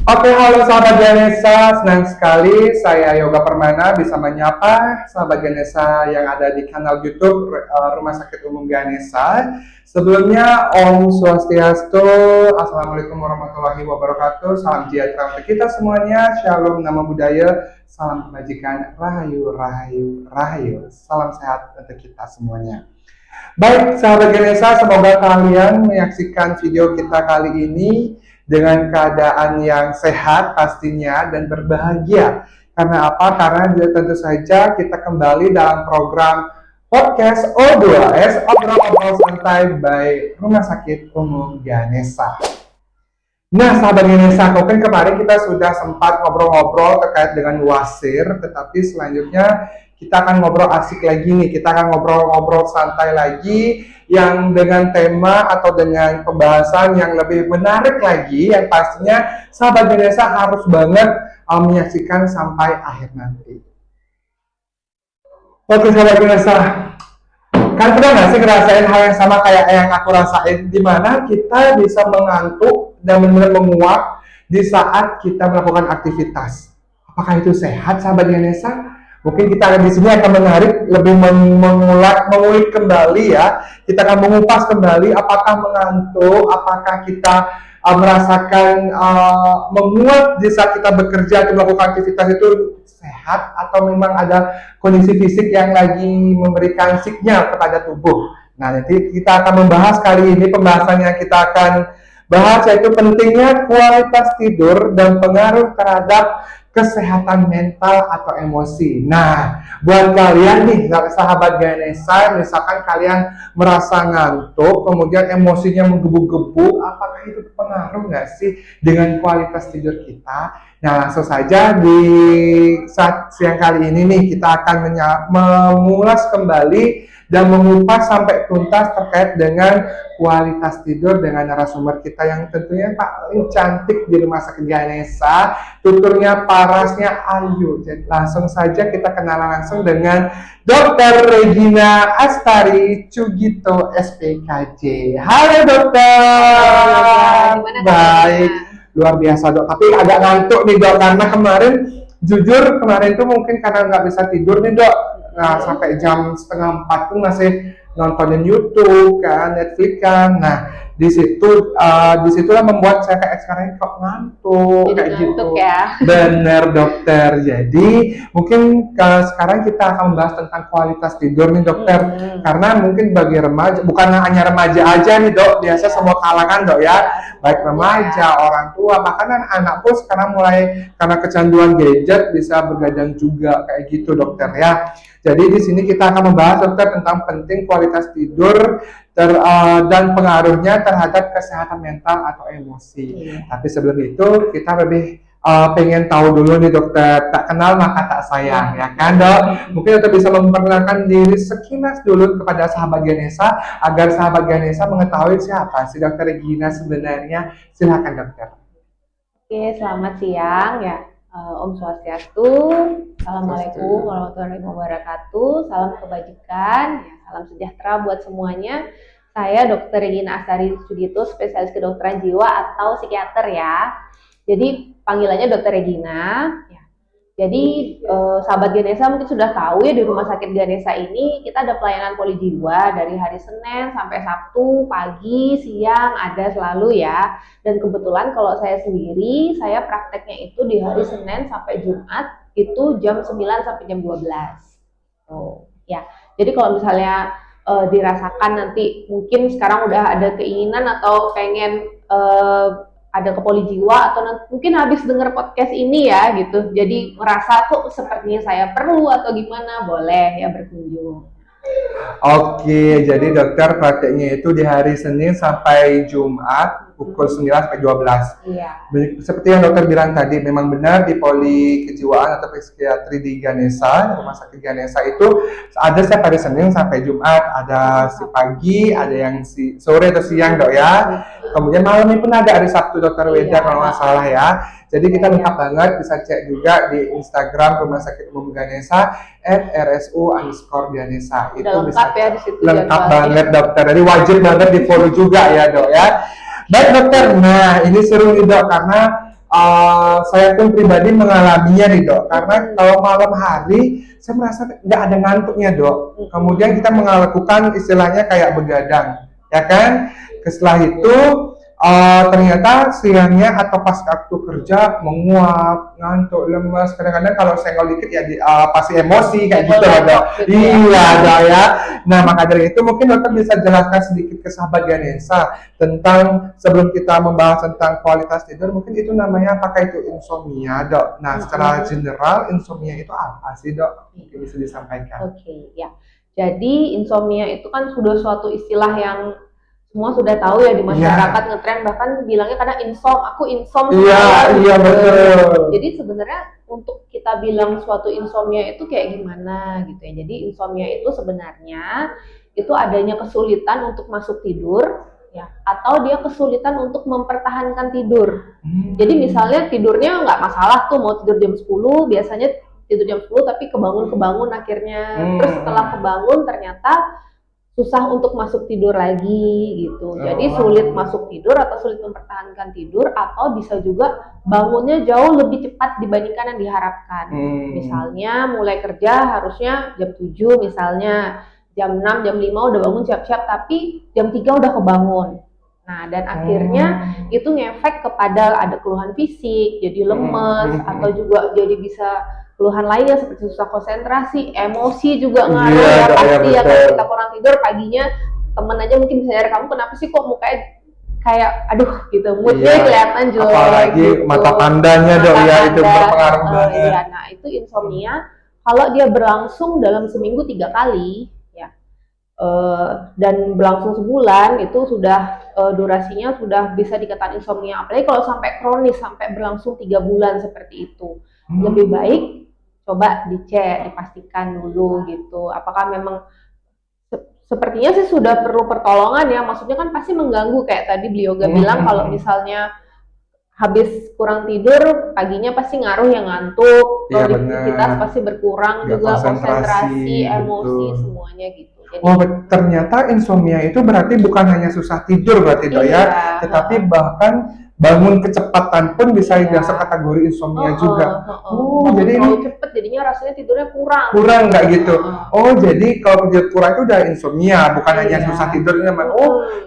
Oke, halo sahabat Ganesha, senang sekali saya Yoga Permana bisa menyapa sahabat Ganesha yang ada di kanal YouTube Rumah Sakit Umum Ganesha. Sebelumnya, Om Swastiastu, Assalamualaikum warahmatullahi wabarakatuh, salam sejahtera untuk kita semuanya, Shalom Nama Budaya, salam kebajikan, Rahayu, Rahayu, Rahayu, salam sehat untuk kita semuanya. Baik, sahabat Ganesha, semoga kalian menyaksikan video kita kali ini dengan keadaan yang sehat pastinya dan berbahagia. Karena apa? Karena tentu saja kita kembali dalam program podcast O2S, Obrol-Obrol Santai by Rumah Sakit Umum Ganesha. Nah, sahabat Ganesha, kan kemarin kita sudah sempat ngobrol-ngobrol terkait dengan wasir, tetapi selanjutnya kita akan ngobrol asik lagi nih, kita akan ngobrol-ngobrol santai lagi yang dengan tema atau dengan pembahasan yang lebih menarik lagi, yang pastinya sahabat Ganesha harus banget menyaksikan sampai akhir nanti. Oke sahabat Ganesha, kan pernah nggak sih ngerasain hal yang sama kayak yang aku rasain, dimana kita bisa mengantuk dan benar-benar menguap di saat kita melakukan aktivitas. Apakah itu sehat sahabat Ganesha? Mungkin kita di sini akan menarik lebih mengulik kembali ya. Kita akan mengupas kembali apakah mengantuk, apakah kita merasakan menguap di saat kita bekerja atau melakukan aktivitas itu sehat atau memang ada kondisi fisik yang lagi memberikan sinyal kepada tubuh. Nah, nanti kita akan membahas kali ini pembahasan yang kita akan bahas yaitu pentingnya kualitas tidur dan pengaruh terhadap kesehatan mental atau emosi. Nah, buat kalian nih sahabat Ganesha, misalkan kalian merasa ngantuk, kemudian emosinya menggebu-gebu, apakah itu berpengaruh nggak sih dengan kualitas tidur kita? Nah, langsung saja di saat siang kali ini nih kita akan mengulas kembali dan mengupas sampai tuntas terkait dengan kualitas tidur dengan narasumber kita yang tentunya paling cantik di Rumah Sakit Ganesha, tuturnya parasnya Ayu. Jadi langsung saja kita kenalan langsung dengan Dr. Regina Astari Cugito SPKJ. Halo dokter. Baik, luar biasa dok. Tapi agak ngantuk nih dok karena kemarin tuh mungkin karena nggak bisa tidur nih dok. Nah, sampai jam 3:30 pun masih nontonin YouTube kan, Netflix kan. Nah, disitulah membuat saya kayak sekarang kok ngantuk kayak gitu. Ya. Bener dokter. Jadi mungkin sekarang kita akan membahas tentang kualitas tidur nih dokter. Karena mungkin bagi remaja, bukan hanya remaja aja nih dok, biasa semua kalangan dok ya. Baik remaja, orang tua, bahkan anak pun sekarang mulai karena kecanduan gadget bisa bergadang juga kayak gitu dokter ya. Jadi di sini kita akan membahas dokter tentang penting kualitas tidur dan pengaruhnya terhadap kesehatan mental atau emosi. Tapi sebelum itu kita lebih pengen tahu dulu nih dokter, tak kenal maka tak sayang ya kan dok. Mungkin dokter bisa memperkenalkan diri sekilas dulu kepada sahabat Ganesha agar sahabat Ganesha mengetahui siapa sih dokter Regina sebenarnya. Silakan dokter. Oke, selamat siang ya. Om Swastiastu, Assalamualaikum warahmatullahi wabarakatuh, salam kebajikan, ya, salam sejahtera buat semuanya. Saya Dr. Regina Astari Cugito, spesialis kedokteran jiwa atau psikiater ya. Jadi panggilannya Dr. Regina. Ya. Jadi sahabat Ganesha mungkin sudah tahu ya di Rumah Sakit Ganesha ini kita ada pelayanan polijiwa dari hari Senin sampai Sabtu, pagi, siang ada selalu ya. Dan kebetulan kalau saya sendiri, saya prakteknya itu di hari Senin sampai Jumat itu jam 9 sampai jam 12. Ya. Jadi kalau misalnya dirasakan nanti mungkin sekarang udah ada keinginan atau pengen ada ke polijiwa atau mungkin habis dengar podcast ini ya gitu, jadi merasa kok sepertinya saya perlu atau gimana, boleh ya berkunjung. Oke, jadi dokter prakteknya itu di hari Senin sampai Jumat pukul 9 sampai 12. Iya. Seperti yang dokter bilang tadi, memang benar di poli kejiwaan atau psikiatri di Ganesha, Rumah Sakit Ganesha itu ada setiap hari Senin sampai Jumat, ada si pagi, ada yang si sore atau siang dok ya. Kemudian malam ini pun ada hari Sabtu dokter Weda kalau nggak salah ya. Jadi kita lengkap banget, bisa cek juga di Instagram Rumah Sakit Umum Ganesha @rsu_Ganesha. Itu bisa ya di situ lengkap banget dokter. Jadi wajib banget di follow juga ya dok ya. Baik dokter, nah ini seru nih dok karena saya pun pribadi mengalaminya nih dok, karena kalau malam hari saya merasa nggak ada ngantuknya dok. Kemudian kita melakukan istilahnya kayak begadang, ya kan? Setelah itu ternyata siangnya atau pas waktu kerja menguap, ngantuk, lemas. Kadang-kadang kalau senggol dikit ya pasti emosi kayak gitu loh dok. Iya dok ya. Nah maka dari itu mungkin dokter bisa jelaskan sedikit ke sahabat Ganesha tentang sebelum kita membahas tentang kualitas tidur, mungkin itu namanya apakah itu insomnia dok. Nah secara general insomnia itu apa sih dok? Mungkin bisa disampaikan. Oke, ya. Jadi insomnia itu kan sudah suatu istilah yang semua sudah tahu ya di masyarakat, ngetren, bahkan bilangnya kadang aku insom. Iya betul. Jadi sebenarnya untuk kita bilang suatu insomnia itu kayak gimana gitu ya. Jadi insomnia itu sebenarnya itu adanya kesulitan untuk masuk tidur ya, atau dia kesulitan untuk mempertahankan tidur. Jadi misalnya tidurnya nggak masalah tuh, mau tidur jam 10 biasanya tidur jam 10 tapi kebangun akhirnya. Terus setelah kebangun ternyata susah untuk masuk tidur lagi gitu. Jadi sulit masuk tidur atau sulit mempertahankan tidur, atau bisa juga bangunnya jauh lebih cepat dibandingkan yang diharapkan. Misalnya mulai kerja harusnya jam 7 misalnya, jam 6, jam 5 udah bangun siap-siap, tapi jam 3 udah kebangun. Nah, dan akhirnya itu ngefek kepada ada keluhan fisik, jadi lemes, atau juga jadi bisa keluhan lainnya seperti susah konsentrasi, emosi juga ngaruh ya pasti ya. Kalau kita kurang tidur paginya, temen aja mungkin bisa nyari, kamu kenapa sih kok mukanya kayak aduh gitu, moodnya kelihatan jelek. Apalagi gitu. mata pandanya dok ya, itu berpengaruh banget. Iya, nah itu insomnia. Kalau dia berlangsung dalam seminggu 3 kali ya, dan berlangsung sebulan, itu sudah durasinya sudah bisa dikatakan insomnia. Apalagi kalau sampai kronis, sampai berlangsung 3 bulan seperti itu, lebih baik coba dicek, dipastikan dulu gitu. Apakah memang sepertinya sih sudah perlu pertolongan ya. Maksudnya kan pasti mengganggu, kayak tadi beliau bilang kalau misalnya habis kurang tidur paginya pasti ngaruh yang ngantuk, produktivitas pasti berkurang, juga konsentrasi, emosi, semuanya gitu. Jadi, ternyata insomnia itu berarti bukan hanya susah tidur berarti dok ya, tetapi bahkan bangun kecepatan pun bisa masuk kategori insomnia juga. Jadi terlalu cepet jadinya rasanya tidurnya kurang nggak gitu. Jadi kalau tidur kurang itu udah insomnia, bukan hanya susah tidurnya.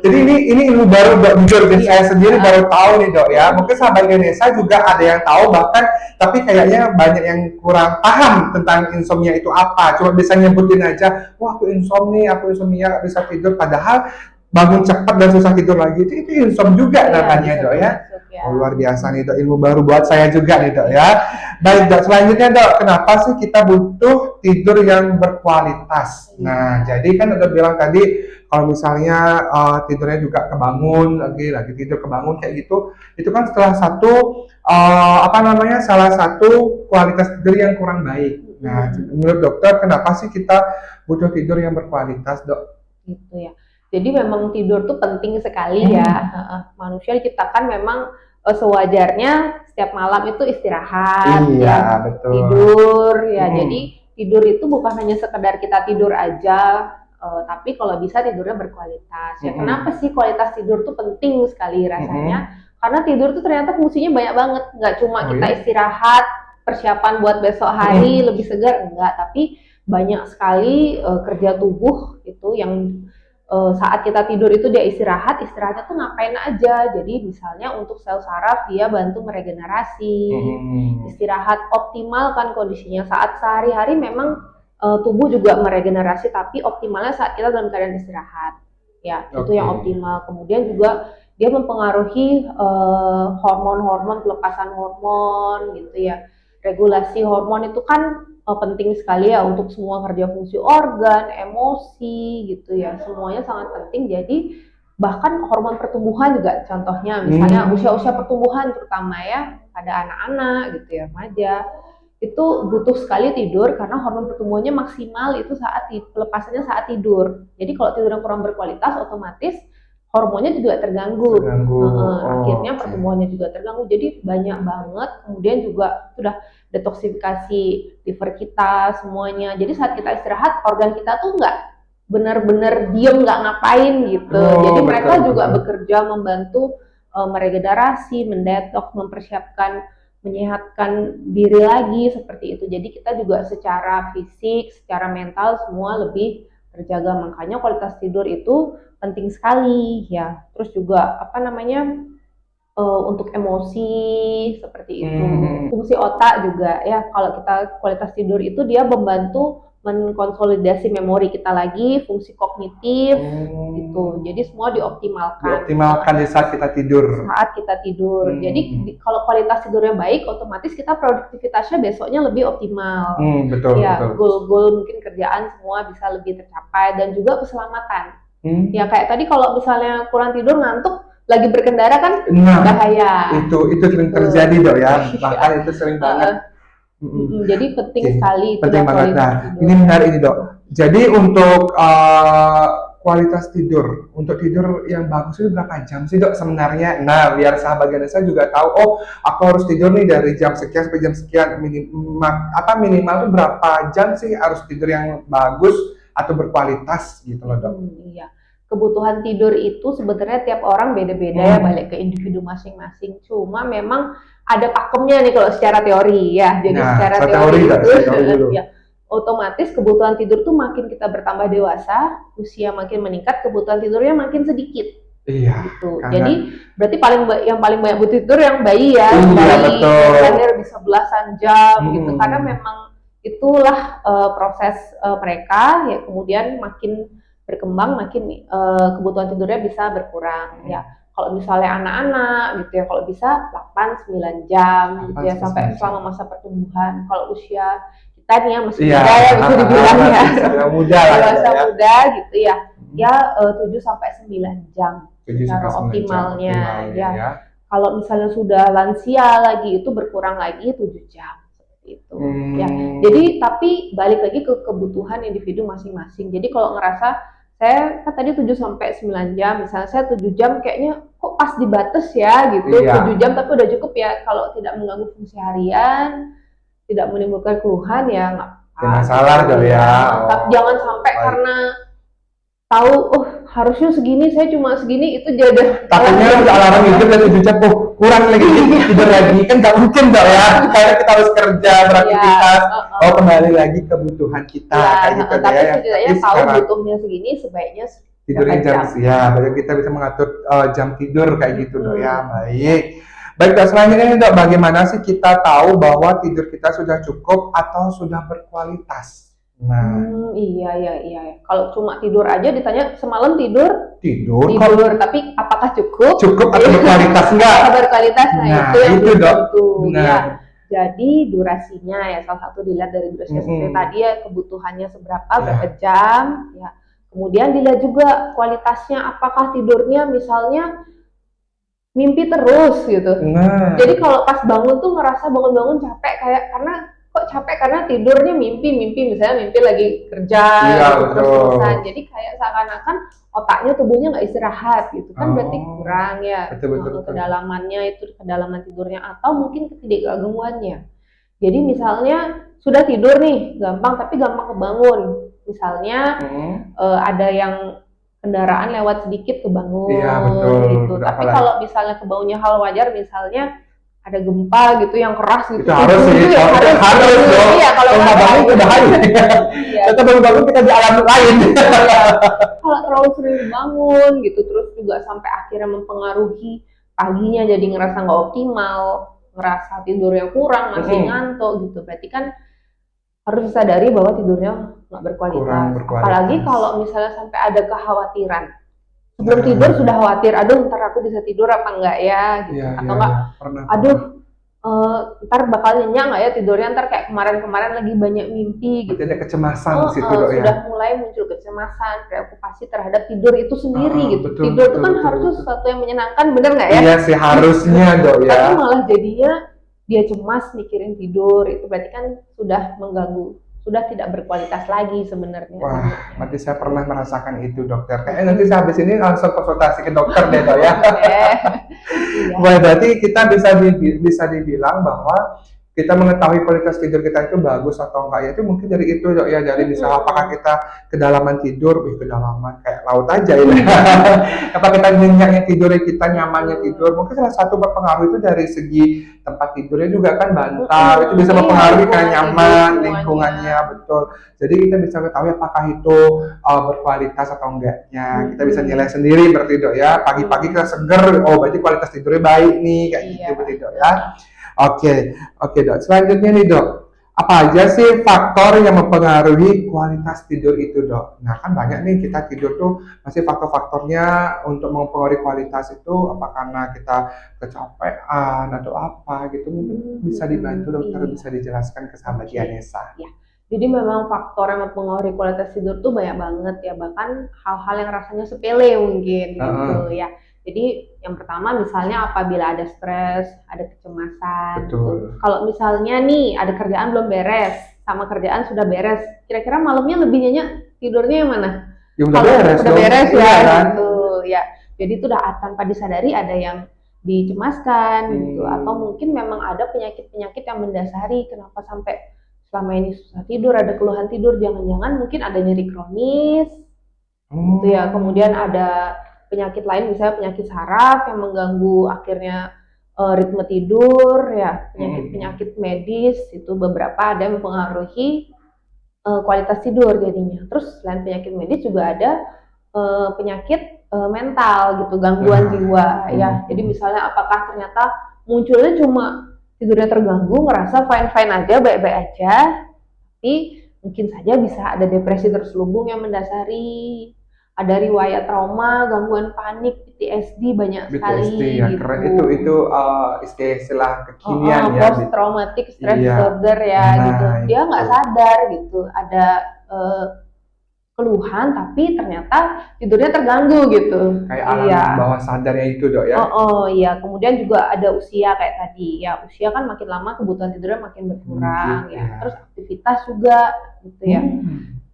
Jadi ini ilmu baru dok, jujur saya sendiri baru tahu nih dok ya. Mungkin sahabat Ganesha juga ada yang tahu bahkan, tapi kayaknya banyak yang kurang paham tentang insomnia itu apa. Cuma bisa nyebutin aja, wah aku insomnia nggak bisa tidur, padahal bangun cepat dan susah tidur lagi itu insomnia juga namanya dok ya. Luar biasa nih dok, ilmu baru buat saya juga nih dok ya. Baik dok, selanjutnya dok, kenapa sih kita butuh tidur yang berkualitas? Nah jadi kan udah bilang tadi kalau misalnya tidurnya juga kebangun lagi tidur kebangun kayak gitu, itu kan salah satu kualitas tidur yang kurang baik. Nah menurut dokter kenapa sih kita butuh tidur yang berkualitas dok? Gitu ya. Jadi memang tidur tuh penting sekali ya. Manusia diciptakan memang sewajarnya setiap malam itu istirahat, betul. Tidur ya. Jadi tidur itu bukan hanya sekedar kita tidur aja, tapi kalau bisa tidurnya berkualitas. Ya kenapa sih kualitas tidur tuh penting sekali rasanya? Karena tidur tuh ternyata fungsinya banyak banget. Nggak cuma kita istirahat, persiapan buat besok hari lebih segar, enggak, tapi banyak sekali kerja tubuh itu yang saat kita tidur itu dia istirahatnya tuh ngapain aja. Jadi misalnya untuk sel saraf dia bantu meregenerasi, istirahat optimal kan kondisinya. Saat sehari-hari memang tubuh juga meregenerasi, tapi optimalnya saat kita dalam keadaan istirahat ya, itu yang optimal. Kemudian juga dia mempengaruhi hormon-hormon, pelepasan hormon gitu ya. Regulasi hormon itu kan penting sekali ya untuk semua kerja fungsi organ, emosi gitu ya, semuanya sangat penting. Jadi bahkan hormon pertumbuhan juga contohnya, misalnya usia-usia pertumbuhan terutama ya pada anak-anak gitu ya, remaja, itu butuh sekali tidur karena hormon pertumbuhannya maksimal itu saat pelepasannya saat tidur. Jadi kalau tidurnya kurang berkualitas otomatis hormonnya juga terganggu. Akhirnya pertumbuhannya juga terganggu. Jadi banyak banget. Kemudian juga sudah detoksifikasi liver kita semuanya. Jadi saat kita istirahat, organ kita tuh nggak benar-benar diem, nggak ngapain gitu. Jadi mereka juga bekerja membantu meregenerasi, mendetoks, mempersiapkan, menyehatkan diri lagi seperti itu. Jadi kita juga secara fisik, secara mental semua lebih terjaga. Makanya kualitas tidur itu penting sekali ya. Terus juga apa namanya untuk emosi seperti itu. Fungsi otak juga ya. Kalau kita kualitas tidur itu dia membantu mengkonsolidasi memori kita lagi, fungsi kognitif gitu. Jadi semua dioptimalkan. Dioptimalkan di saat kita tidur. Saat kita tidur. Jadi kalau kualitas tidurnya baik, otomatis kita produktivitasnya besoknya lebih optimal. Betul, ya, betul. Goal-goal mungkin kerjaan semua bisa lebih tercapai dan juga keselamatan. Ya kayak tadi kalau misalnya kurang tidur ngantuk lagi berkendara kan bahaya. Itu sering terjadi dok ya. Bahkan itu sering banget. Jadi penting sekali. Penting banget. Nah, ini menarik ini dok. Jadi untuk kualitas tidur, untuk tidur yang bagus itu berapa jam sih dok sebenarnya? Nah, biar sahabat Ganesha juga tahu, oh aku harus tidur nih dari jam sekian sampai jam sekian. Minimal itu berapa jam sih harus tidur yang bagus atau berkualitas gitu loh dok? Iya. Kebutuhan tidur itu sebenarnya tiap orang beda-beda ya, balik ke individu masing-masing. Cuma memang ada pakemnya nih kalau secara teori ya. Jadi secara teori itu ya, otomatis kebutuhan tidur tuh makin kita bertambah dewasa, usia makin meningkat, kebutuhan tidurnya makin sedikit. Iya. Gitu. Jadi berarti yang paling banyak butuh tidur yang bayi ya, bayi lahir bisa belasan jam gitu. Karena memang itulah proses mereka ya, kemudian makin berkembang makin kebutuhan tidurnya bisa berkurang ya. Kalau misalnya anak-anak gitu ya, kalau bisa 8-9 jam gitu ya, sampai selama masa pertumbuhan. Kalau usia kita nih ya masih muda ya, bisa dibilang ya, dewasa muda gitu ya, ya 7-9 jam secara optimalnya ya. Kalau misalnya sudah lansia lagi itu berkurang lagi 7 jam seperti itu ya. Jadi tapi balik lagi ke kebutuhan individu masing-masing. Jadi kalau ngerasa saya kan tadi 7-9 jam, misalnya saya 7 jam kayaknya kok pas di batas ya gitu, 7 jam tapi udah cukup ya, kalau tidak mengganggu fungsi harian, tidak menimbulkan keluhan ya nggak masalah dong ya. Tapi jangan sampai karena tahu harusnya segini, saya cuma segini, itu jadi takutnya udah alarm hidup dan 7 jam kurang lagi tidur lagi, kan nggak mungkin dong ya, karena kita harus kerja beraktivitas. Kembali lagi kebutuhan kita kayak gitu tapi setidaknya tahu butuhnya segini, sebaiknya tidurnya jam ya, baru kita bisa mengatur jam tidur kayak gitu dok ya. Baik dok, selanjutnya dok, bagaimana sih kita tahu bahwa tidur kita sudah cukup atau sudah berkualitas? Nah, iya. Kalau cuma tidur aja ditanya semalam tidur, tapi apakah cukup atau berkualitas enggak? Berkualitas, itu yang itu dok. Ya. Jadi durasinya ya, salah satu dilihat dari durasinya seperti tadi ya, kebutuhannya berapa jam ya. Kemudian dilihat juga kualitasnya, apakah tidurnya misalnya mimpi terus gitu. Jadi kalau pas bangun tuh ngerasa bangun-bangun capek, karena kok capek karena tidurnya mimpi misalnya mimpi lagi kerja terus-terusan. Jadi kayak seakan-akan otaknya, tubuhnya nggak istirahat gitu kan, berarti kurang ya. Betul. Kedalamannya itu, kedalaman tidurnya, atau mungkin ketidakgangguannya. Jadi misalnya sudah tidur nih gampang kebangun. Misalnya ada yang kendaraan lewat sedikit kebangun gitu. Tapi kalau misalnya kebangunnya hal wajar, misalnya ada gempa gitu yang keras gitu, itu harus dong. Iya, kalau bangun udah bahaya. Kita bangun kita di alam lain. Kalau terlalu sering dibangun gitu, terus juga sampai akhirnya mempengaruhi paginya, jadi ngerasa nggak optimal, ngerasa tidurnya kurang, masih ngantuk gitu, berarti kan harus disadari bahwa tidurnya nggak berkualitas. Apalagi kalau misalnya sampai ada kekhawatiran. Sebelum tidur sudah khawatir, aduh ntar aku bisa tidur apa enggak ya gitu. Atau enggak, aduh ntar bakal nyenyak nggak ya tidurnya, ntar kayak kemarin lagi banyak mimpi gitu. Ada kecemasan di situ dok ya. Sudah mulai muncul kecemasan, preokupasi terhadap tidur itu sendiri gitu. Tidur itu kan harusnya sesuatu yang menyenangkan, bener nggak ya? Iya sih, harusnya dok ya. Tapi malah jadinya dia cemas mikirin tidur, itu berarti kan sudah mengganggu, sudah tidak berkualitas lagi sebenarnya. Wah, nanti saya pernah merasakan itu dokter. Kayaknya nanti saya habis ini langsung konsultasi ke dokter deh dok ya. Berarti kita bisa dibilang bahwa kita mengetahui kualitas tidur kita itu bagus atau enggak ya itu mungkin dari itu Dok, ya dari misal apakah kita kedalaman tidur, kedalaman kayak laut aja ya. Apa kita nyenyaknya tidurnya kita nyamannya tidur, mungkin salah satu berpengaruh itu dari segi tempat tidurnya juga kan bantal, itu bisa Iya, mempengaruhi kayak lingkungan nyaman tidur lingkungannya semuanya. betul. Jadi kita bisa ketahui apakah itu berkualitas atau enggaknya. Kita bisa nilai sendiri berarti Dok ya. Pagi-pagi kita seger, oh berarti kualitas tidurnya baik nih kayak Iya. gitu berarti Dok ya. Oke Dok. Selanjutnya nih Dok, apa aja sih faktor yang mempengaruhi kualitas tidur itu Dok? Nah kan banyak nih kita tidur tuh masih faktor-faktornya untuk mempengaruhi kualitas itu apa karena kita kecapean atau apa gitu mungkin bisa dibantu dokter Iya. bisa dijelaskan ke sahabat Oke. Yanesa. Ya. Jadi memang faktor yang mempengaruhi kualitas tidur tuh banyak banget ya, bahkan hal-hal yang rasanya sepele mungkin gitu ya. Jadi yang pertama misalnya apabila ada stres, ada kecemasan gitu. Betul. Kalau misalnya nih ada kerjaan belum beres, sama kerjaan sudah beres, kira-kira malamnya lebih nyenyak tidurnya yang mana? Ya udah Kalau beres udah dong. beres Iya ya kan? gitu ya. Jadi itu udah tanpa disadari ada yang dicemaskan gitu, atau mungkin memang ada penyakit-penyakit yang mendasari kenapa sampai selama ini susah tidur, ada keluhan tidur, jangan-jangan mungkin ada nyeri kronis gitu ya. Kemudian ada penyakit lain misalnya penyakit saraf yang mengganggu akhirnya ritme tidur ya, penyakit-penyakit medis itu beberapa ada yang mempengaruhi kualitas tidur jadinya. Terus selain penyakit medis juga ada penyakit mental gitu, gangguan jiwa ya. Jadi misalnya apakah ternyata munculnya cuma tidurnya terganggu, ngerasa fine-fine aja, baik-baik aja, tapi mungkin saja bisa ada depresi terselubung yang mendasari, ada riwayat trauma, gangguan panik, PTSD banyak sekali ya, gitu. keren itu istilah kekinian ya. Post traumatic stress Iya. disorder ya Nah, gitu. Dia itu. nggak sadar gitu, ada keluhan tapi ternyata tidurnya terganggu gitu. Kayak alam bawah sadarnya itu Dok ya. Iya. Kemudian juga ada usia kayak tadi ya. Usia kan makin lama kebutuhan tidurnya makin berkurang ya. Terus aktivitas juga gitu ya.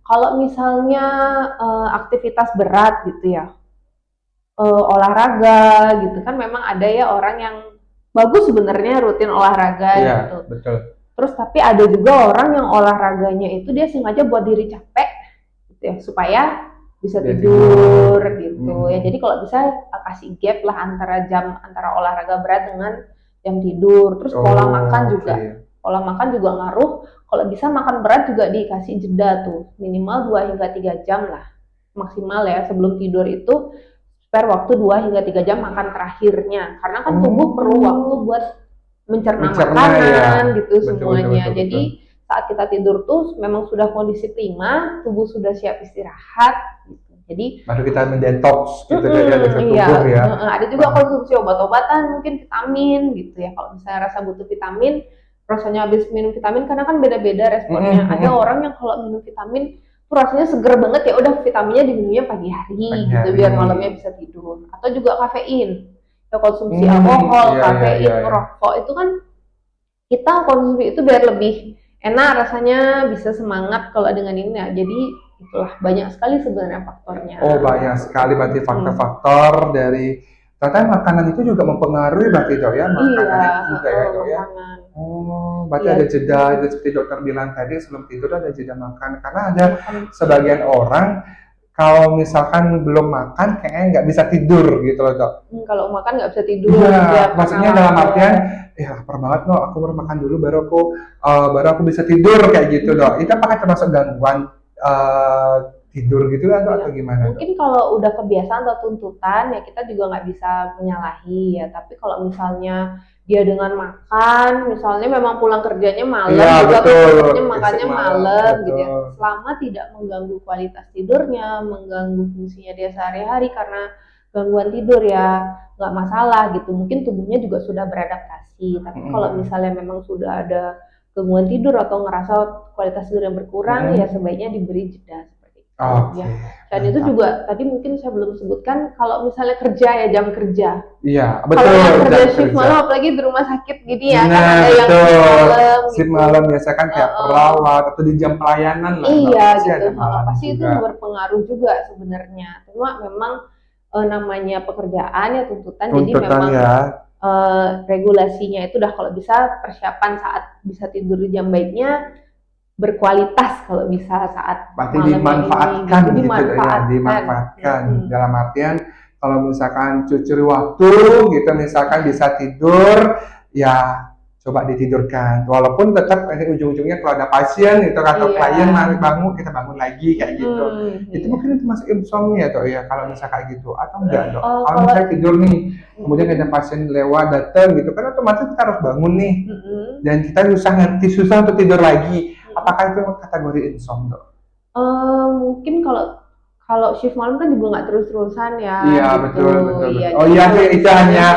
Kalau misalnya aktivitas berat gitu ya, olahraga gitu kan memang ada ya orang yang bagus sebenarnya rutin olahraga gitu. Betul. Terus tapi ada juga orang yang olahraganya itu dia sengaja buat diri capek gitu ya, supaya bisa tidur gitu ya. Jadi kalau bisa kasih gap lah antara olahraga berat dengan jam tidur. Terus pola makan juga. Pola makan juga ngaruh. Kalau bisa makan berat juga dikasih jeda tuh, minimal 2 hingga 3 jam lah. Maksimal ya sebelum tidur itu spare waktu 2 hingga 3 jam makan terakhirnya. Karena kan tubuh perlu waktu buat mencerna makanan gitu semuanya. Betul. Jadi saat kita tidur tuh memang sudah kondisi prima, tubuh sudah siap istirahat gitu. Jadi baru kita mendetoks gitu dari tubuh ya. Ada juga konsumsi obat-obatan, mungkin vitamin gitu ya. Kalau misalnya rasa butuh vitamin, rasanya habis minum vitamin karena kan beda-beda responnya. Ada orang yang kalau minum vitamin tuh rasanya seger banget ya, udah vitaminnya diminumnya pagi hari gitu biar malamnya bisa tidur. Atau juga kafein. Ya konsumsi alkohol, kafein, rokok itu kan kita konsumsi itu biar lebih enak rasanya, bisa semangat kalau dengan ini ya. Jadi itulah banyak sekali sebenarnya faktornya. Banyak sekali berarti faktor-faktor dari ternyata makanan itu juga mempengaruhi berarti Dok ya, makanan itu juga ya Dok ya. Berarti ada jeda seperti dokter bilang tadi sebelum tidur ada jeda makan karena ada sebagian orang kalau misalkan belum makan kayaknya nggak bisa tidur gitu loh Dok. Kalau makan nggak bisa tidur. Iya, maksudnya dalam artian lapar banget no, aku baru makan dulu baru aku bisa tidur kayak gitu Dok. Itu apakah termasuk gangguan tidur gitu atau gimana? Mungkin kalau udah kebiasaan atau tuntutan ya kita juga nggak bisa menyalahi ya. Tapi kalau misalnya dia dengan makan, misalnya memang pulang kerjanya malam, juga makannya malam gitu ya. Selama tidak mengganggu kualitas tidurnya, mengganggu fungsinya dia sehari-hari karena gangguan tidur ya nggak masalah gitu. Mungkin tubuhnya juga sudah beradaptasi. Tapi kalau misalnya memang sudah ada gangguan tidur atau ngerasa kualitas tidur yang berkurang ya sebaiknya diberi jeda. Ya. Dan itu juga tadi mungkin saya belum sebutkan kalau misalnya kerja ya jam kerja. Iya, betul. Kalau yang kerja shift malam apalagi di rumah sakit gini ya kan ada yang shift malam biasa kan kayak perawat atau di jam pelayanan lah. Iya gitu. Pasti itu berpengaruh juga sebenarnya. Cuma memang namanya pekerjaan ya tuntutan jadi memang regulasinya itu udah kalau bisa persiapan saat bisa tidur di jam baiknya berkualitas kalau bisa saat Berarti malam dimanfaatkan ini, gitu ya, dimanfaatkan. Dalam artian kalau misalkan cucuri waktu gitu, misalkan bisa tidur, ya coba ditidurkan. Walaupun tetap ujung-ujungnya kalau ada pasien itu atau Iya. klien mari bangun, kita bangun lagi kayak gitu. Itu Iya. mungkin itu masuk insomnia toh ya kalau misalnya kayak gitu atau enggak dok? Kalau kalau- misalnya tidur nih, kemudian ada pasien lewat datang gitu kan otomatis kita harus bangun nih dan kita susah untuk tidur lagi. Apakah itu kategori insomnia dok? Mungkin kalau shift malam kan juga nggak terus-terusan ya. Iya gitu. betul betul. Iya, Oh jadi iya kalau itu misalnya,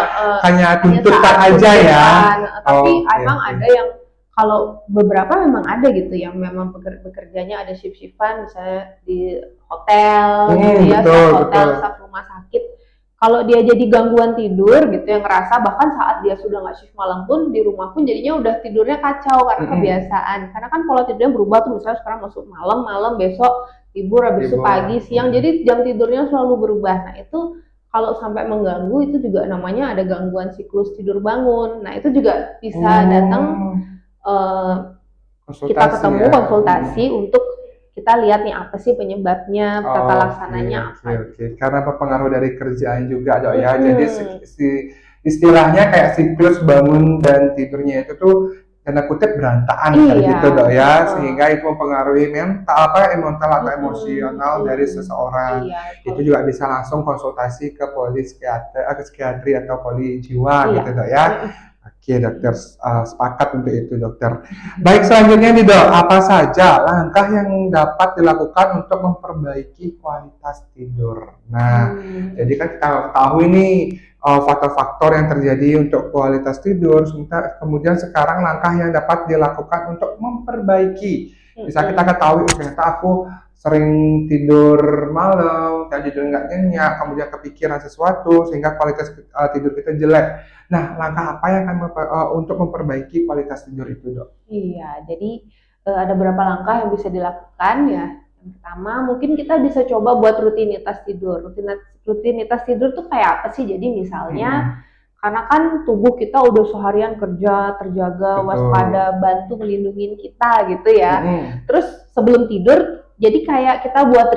hanya tuntutan saat aja ya. tuntutan. Tapi Oke, emang oke. ada yang kalau beberapa memang ada gitu yang memang bekerjanya ada shift-shiftan misalnya di hotel gitu ya, betul, staf hotel, betul. staf rumah sakit. Kalau dia jadi gangguan tidur gitu yang ngerasa bahkan saat dia sudah nggak shift malam pun di rumah pun jadinya udah tidurnya kacau karena kebiasaan. Karena kan pola tidurnya berubah tuh misalnya sekarang masuk malam besok tidur habis itu Tidur. pagi siang jadi jam tidurnya selalu berubah. Nah itu kalau sampai mengganggu itu juga namanya ada gangguan siklus tidur bangun. Nah itu juga bisa datang kita ketemu ya. konsultasi untuk kita lihat nih apa sih penyebabnya, tata laksananya apa. Oke. Karena berpengaruh dari kerjaan juga dok ya. Jadi istilahnya kayak siklus bangun dan tidurnya itu tuh tanda kutip berantakan kayak gitu dok ya, sehingga itu mempengaruhi mental atau emosional dari seseorang. Itu juga bisa langsung konsultasi ke psikiatri atau poli jiwa gitu dok ya. Oke dokter, sepakat untuk itu dokter. Baik, selanjutnya nih dok, apa saja langkah yang dapat dilakukan untuk memperbaiki kualitas tidur? Nah, jadi kan kita tahu ini faktor-faktor yang terjadi untuk kualitas tidur. Kemudian sekarang langkah yang dapat dilakukan untuk memperbaiki. Bisa kita ketahui, ternyata aku sering tidur malam, dan tidur nggak nyenyak, kemudian kepikiran sesuatu sehingga kualitas tidur kita jelek. Nah, langkah apa yang akan untuk memperbaiki kualitas tidur itu, dok? Iya, jadi ada beberapa langkah yang bisa dilakukan ya. Yang pertama, mungkin kita bisa coba buat rutinitas tidur. Rutinitas tidur tuh kayak apa sih? Jadi misalnya, karena kan tubuh kita udah seharian kerja, terjaga, waspada, bantu melindungi kita gitu ya. Terus sebelum tidur, jadi kayak kita buat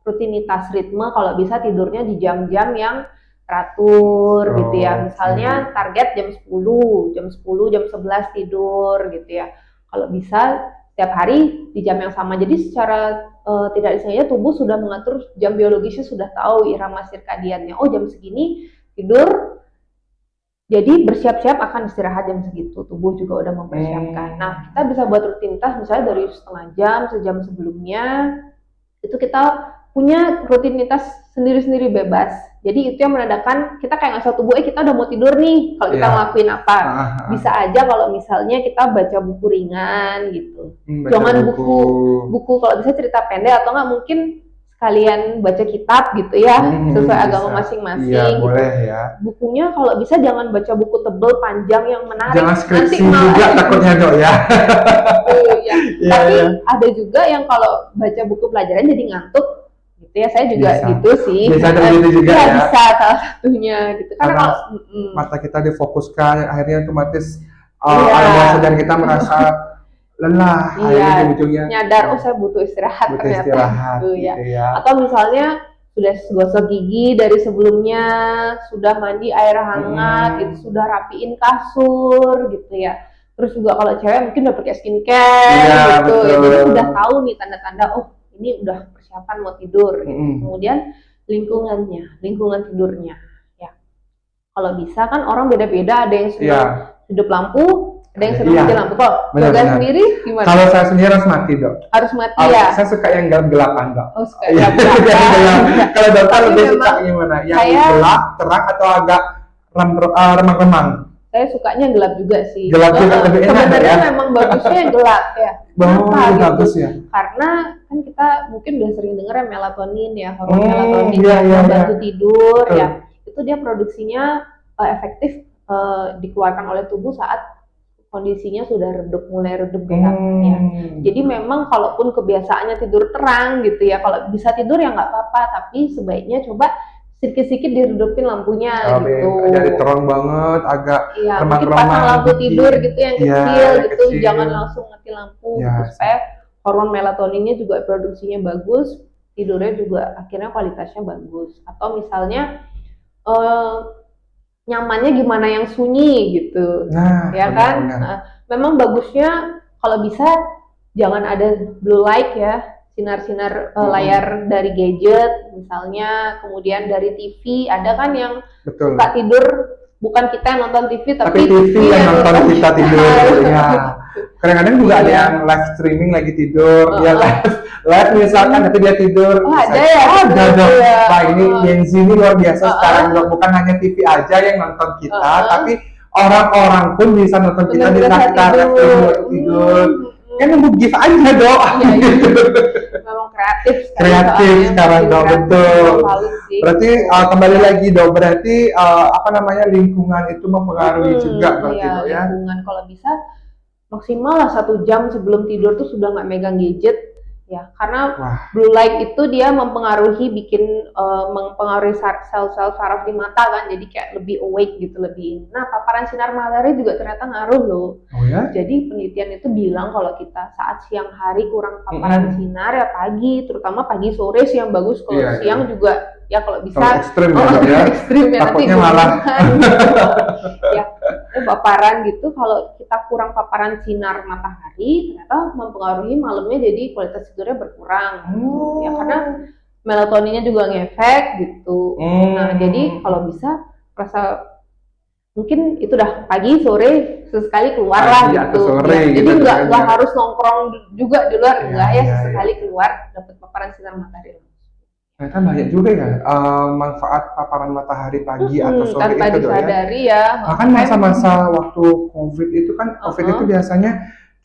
rutinitas ritme kalau bisa tidurnya di jam-jam yang teratur gitu ya. Misalnya target jam 10, jam 11 tidur gitu ya. Kalau bisa setiap hari di jam yang sama. Jadi secara tidak disengaja tubuh sudah mengatur jam biologisnya, sudah tahu irama sirkadiannya. Oh jam segini tidur, jadi bersiap-siap akan istirahat jam segitu. Tubuh juga udah mempersiapkan. Nah kita bisa buat rutinitas misalnya dari setengah jam, sejam sebelumnya. Itu kita punya rutinitas sendiri-sendiri bebas. Jadi itu yang menandakan kita kayak ngasih tubuh, kita udah mau tidur nih. Kalau kita ngelakuin apa? Bisa aja kalau misalnya kita baca buku ringan gitu. Jangan buku kalau bisa cerita pendek atau nggak mungkin sekalian baca kitab gitu ya, sesuai agama masing-masing. Iya, boleh ya. Bukunya kalau bisa jangan baca buku tebel panjang yang menarik. Jangan skripsi juga takutnya dok ya. Tapi ada juga yang kalau baca buku pelajaran jadi ngantuk gitu ya. Saya juga gitu sih. Bisa begitu juga ya. Bisa salah satunya gitu. Karena kalau mata kita difokuskan, akhirnya otomatis alam bawah sadar kita merasa lelah, akhirnya ujungnya nyadar, saya butuh istirahat ternyata. Gitu ya. Atau misalnya sudah gosok gigi dari sebelumnya, sudah mandi air hangat, gitu, sudah rapiin kasur gitu ya. Terus juga kalau cewek mungkin udah pakai skincare gitu, ya, jadi udah tahu nih tanda-tanda, oh ini udah persiapan mau tidur. Gitu. Kemudian lingkungan tidurnya, ya. Kalau bisa kan orang beda-beda, ada yang sudah hidup lampu, ada yang sudah mati lampu. Kok Yoga sendiri gimana? Kalau saya sendiri harus mati dok. Harus mati ya. Saya suka yang gelap-gelapan dok. Oh suka gelap-gelapan. Kalau dokter lebih suka gimana? Yang gelap, terang atau agak remang-remang? Saya sukanya gelap juga sih. Gelap juga lebih enak ya. Sebenarnya memang bagusnya yang gelap ya. Kenapa gitu? Bagus ya. Karena kan kita mungkin udah sering dengar ya melatonin ya, hormon melatonin yang membantu tidur ya. Itu dia produksinya efektif dikeluarkan oleh tubuh saat kondisinya sudah mulai redup gelap ya. Jadi memang kalaupun kebiasaannya tidur terang gitu ya, kalau bisa tidur ya nggak apa-apa, tapi sebaiknya coba sedikit-sedikit diredupin lampunya gitu. Dari terang banget, agak Iya, mungkin remang-remang pasang lampu dikit. tidur gitu yang Iya, kecil yang gitu, kecil. jangan langsung mati lampu Iya, gitu, supaya hormon melatoninnya juga produksinya bagus, tidurnya juga akhirnya kualitasnya bagus. Atau misalnya nyamannya gimana yang sunyi gitu, Nah, ya benar, kan? benar. Nah, memang bagusnya kalau bisa jangan ada blue light ya, sinar-sinar layar dari gadget misalnya, kemudian dari TV. Ada kan yang Betul. suka tidur, bukan kita yang nonton TV Tapi TV yang nonton kita tidur. Ya. Kadang-kadang juga ada Iya. yang live streaming lagi tidur, dia live misalkan tapi dia tidur. Oh, Bisa- ada ya? Ada dong. Iya. Wah, ini Gen Z ini luar biasa sekarang dok. Bukan hanya TV aja yang nonton kita, tapi orang-orang pun bisa nonton kita di saat kita tidur. Kan nunggu gift aja dok. Iya. Memang kreatif Kreatif sekarang dok, betul. Berarti kembali lagi dok, berarti apa namanya, lingkungan itu mempengaruhi juga berarti iya, dok ya. lingkungan kalau bisa maksimal lah 1 jam sebelum tidur tuh sudah nggak megang gadget ya, karena Wah. blue light itu dia mempengaruhi mempengaruhi sel-sel saraf di mata kan, jadi kayak lebih awake gitu, lebih. Nah, paparan sinar matahari juga ternyata ngaruh loh. Oh ya? Jadi penelitian itu bilang kalau kita saat siang hari kurang paparan sinar ya pagi, terutama pagi sore sih yang bagus. Kalau Iya, siang juga ya kalau bisa Terlalu ekstrim ya, Dok, ya. ekstrim ya, nanti Takutnya malah. ya paparan gitu. Kalau kita kurang paparan sinar matahari ternyata mempengaruhi malamnya, jadi kualitas tidurnya berkurang gitu. Ya karena melatoninnya juga ngefek gitu. Nah jadi kalau bisa rasa mungkin itu dah pagi sore sesekali keluar lah Pagi atau gitu. sore Ya, gitu jadi kan, nggak ya. harus nongkrong juga di luar, Iya, enggak ya, iya, sesekali keluar dapat paparan sinar matahari. Ternyata banyak juga ya manfaat paparan matahari pagi atau sore Tanpa itu dok ya. disadari ya. Bahkan masa-masa waktu COVID itu kan, COVID itu biasanya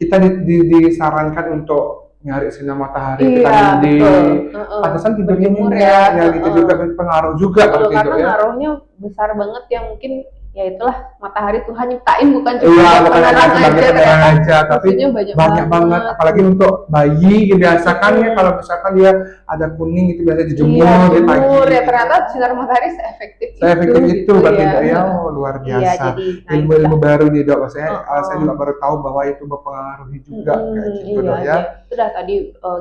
kita disarankan untuk nyari sinar matahari, Iya, vitamin D. betul. Pantesan tidurnya Berjemur nyenyak, ya. ya gitu juga berpengaruh juga Betul, berarti karena dok ya. ngaruhnya besar banget ya, mungkin ya itulah matahari Tuhan nyiptain bukan cuma Iya, buat bukan hanya penerang sebagai aja, penerang ternyata aja, tapi fungsinya banyak banget. Apalagi untuk bayi, biasakan ya kalau misalkan dia ada kuning itu biasa dijemur Iya, di pagi. jemur ya, ternyata sinar matahari seefektif Itu berarti ya. dok ya. Oh, luar biasa. Iya, jadi Ilmu-ilmu baru nih dok, maksudnya saya Oh. juga baru tahu bahwa itu mempengaruhi juga kayak gitu iya, dok ya. Itu dah tadi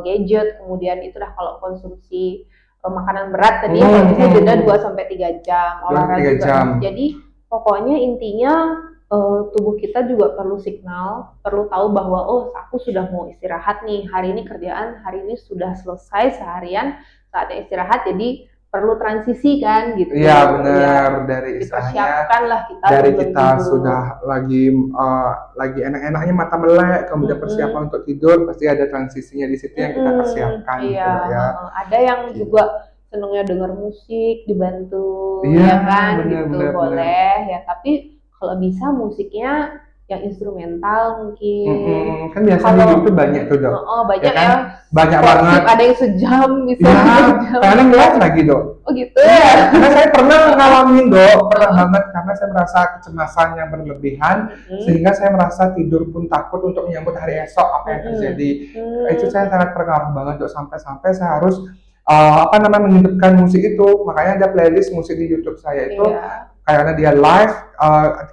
gadget, kemudian itu dah kalau konsumsi makanan berat tadi kalau bisa jeda 2-3 jam, 2-3 olahraga juga. jam. Jadi pokoknya intinya tubuh kita juga perlu signal, perlu tahu bahwa oh aku sudah mau istirahat nih, hari ini kerjaan hari ini sudah selesai seharian, saatnya istirahat, jadi perlu transisi kan gitu. Iya benar, dari istilahnya Dipersiapkan lah kita dari sebelum kita tidur. sudah lagi enak-enaknya mata melek, kemudian persiapan untuk tidur, pasti ada transisinya di situ yang kita persiapkan gitu Iya, dok ya. ada yang juga senangnya denger musik dibantu, Iya, ya kan, bener, gitu bener, boleh ya. Tapi kalau bisa musiknya yang instrumental mungkin. Kan biasanya di YouTube banyak tuh dok. Banyak Ya kan? ya. Banyak Worship, banget. ada yang sejam bisa. Ya, sejam. kadang live lagi dok. Oh gitu ya. Karena saya pernah ngalamin dok, pernah banget karena saya merasa kecemasan yang berlebihan, sehingga saya merasa tidur pun takut untuk menyambut hari esok apa yang terjadi. Itu saya sangat terpengaruh banget dok, sampai saya harus menghidupkan musik itu. Makanya ada playlist musik di YouTube saya itu. Iya. Karena dia live,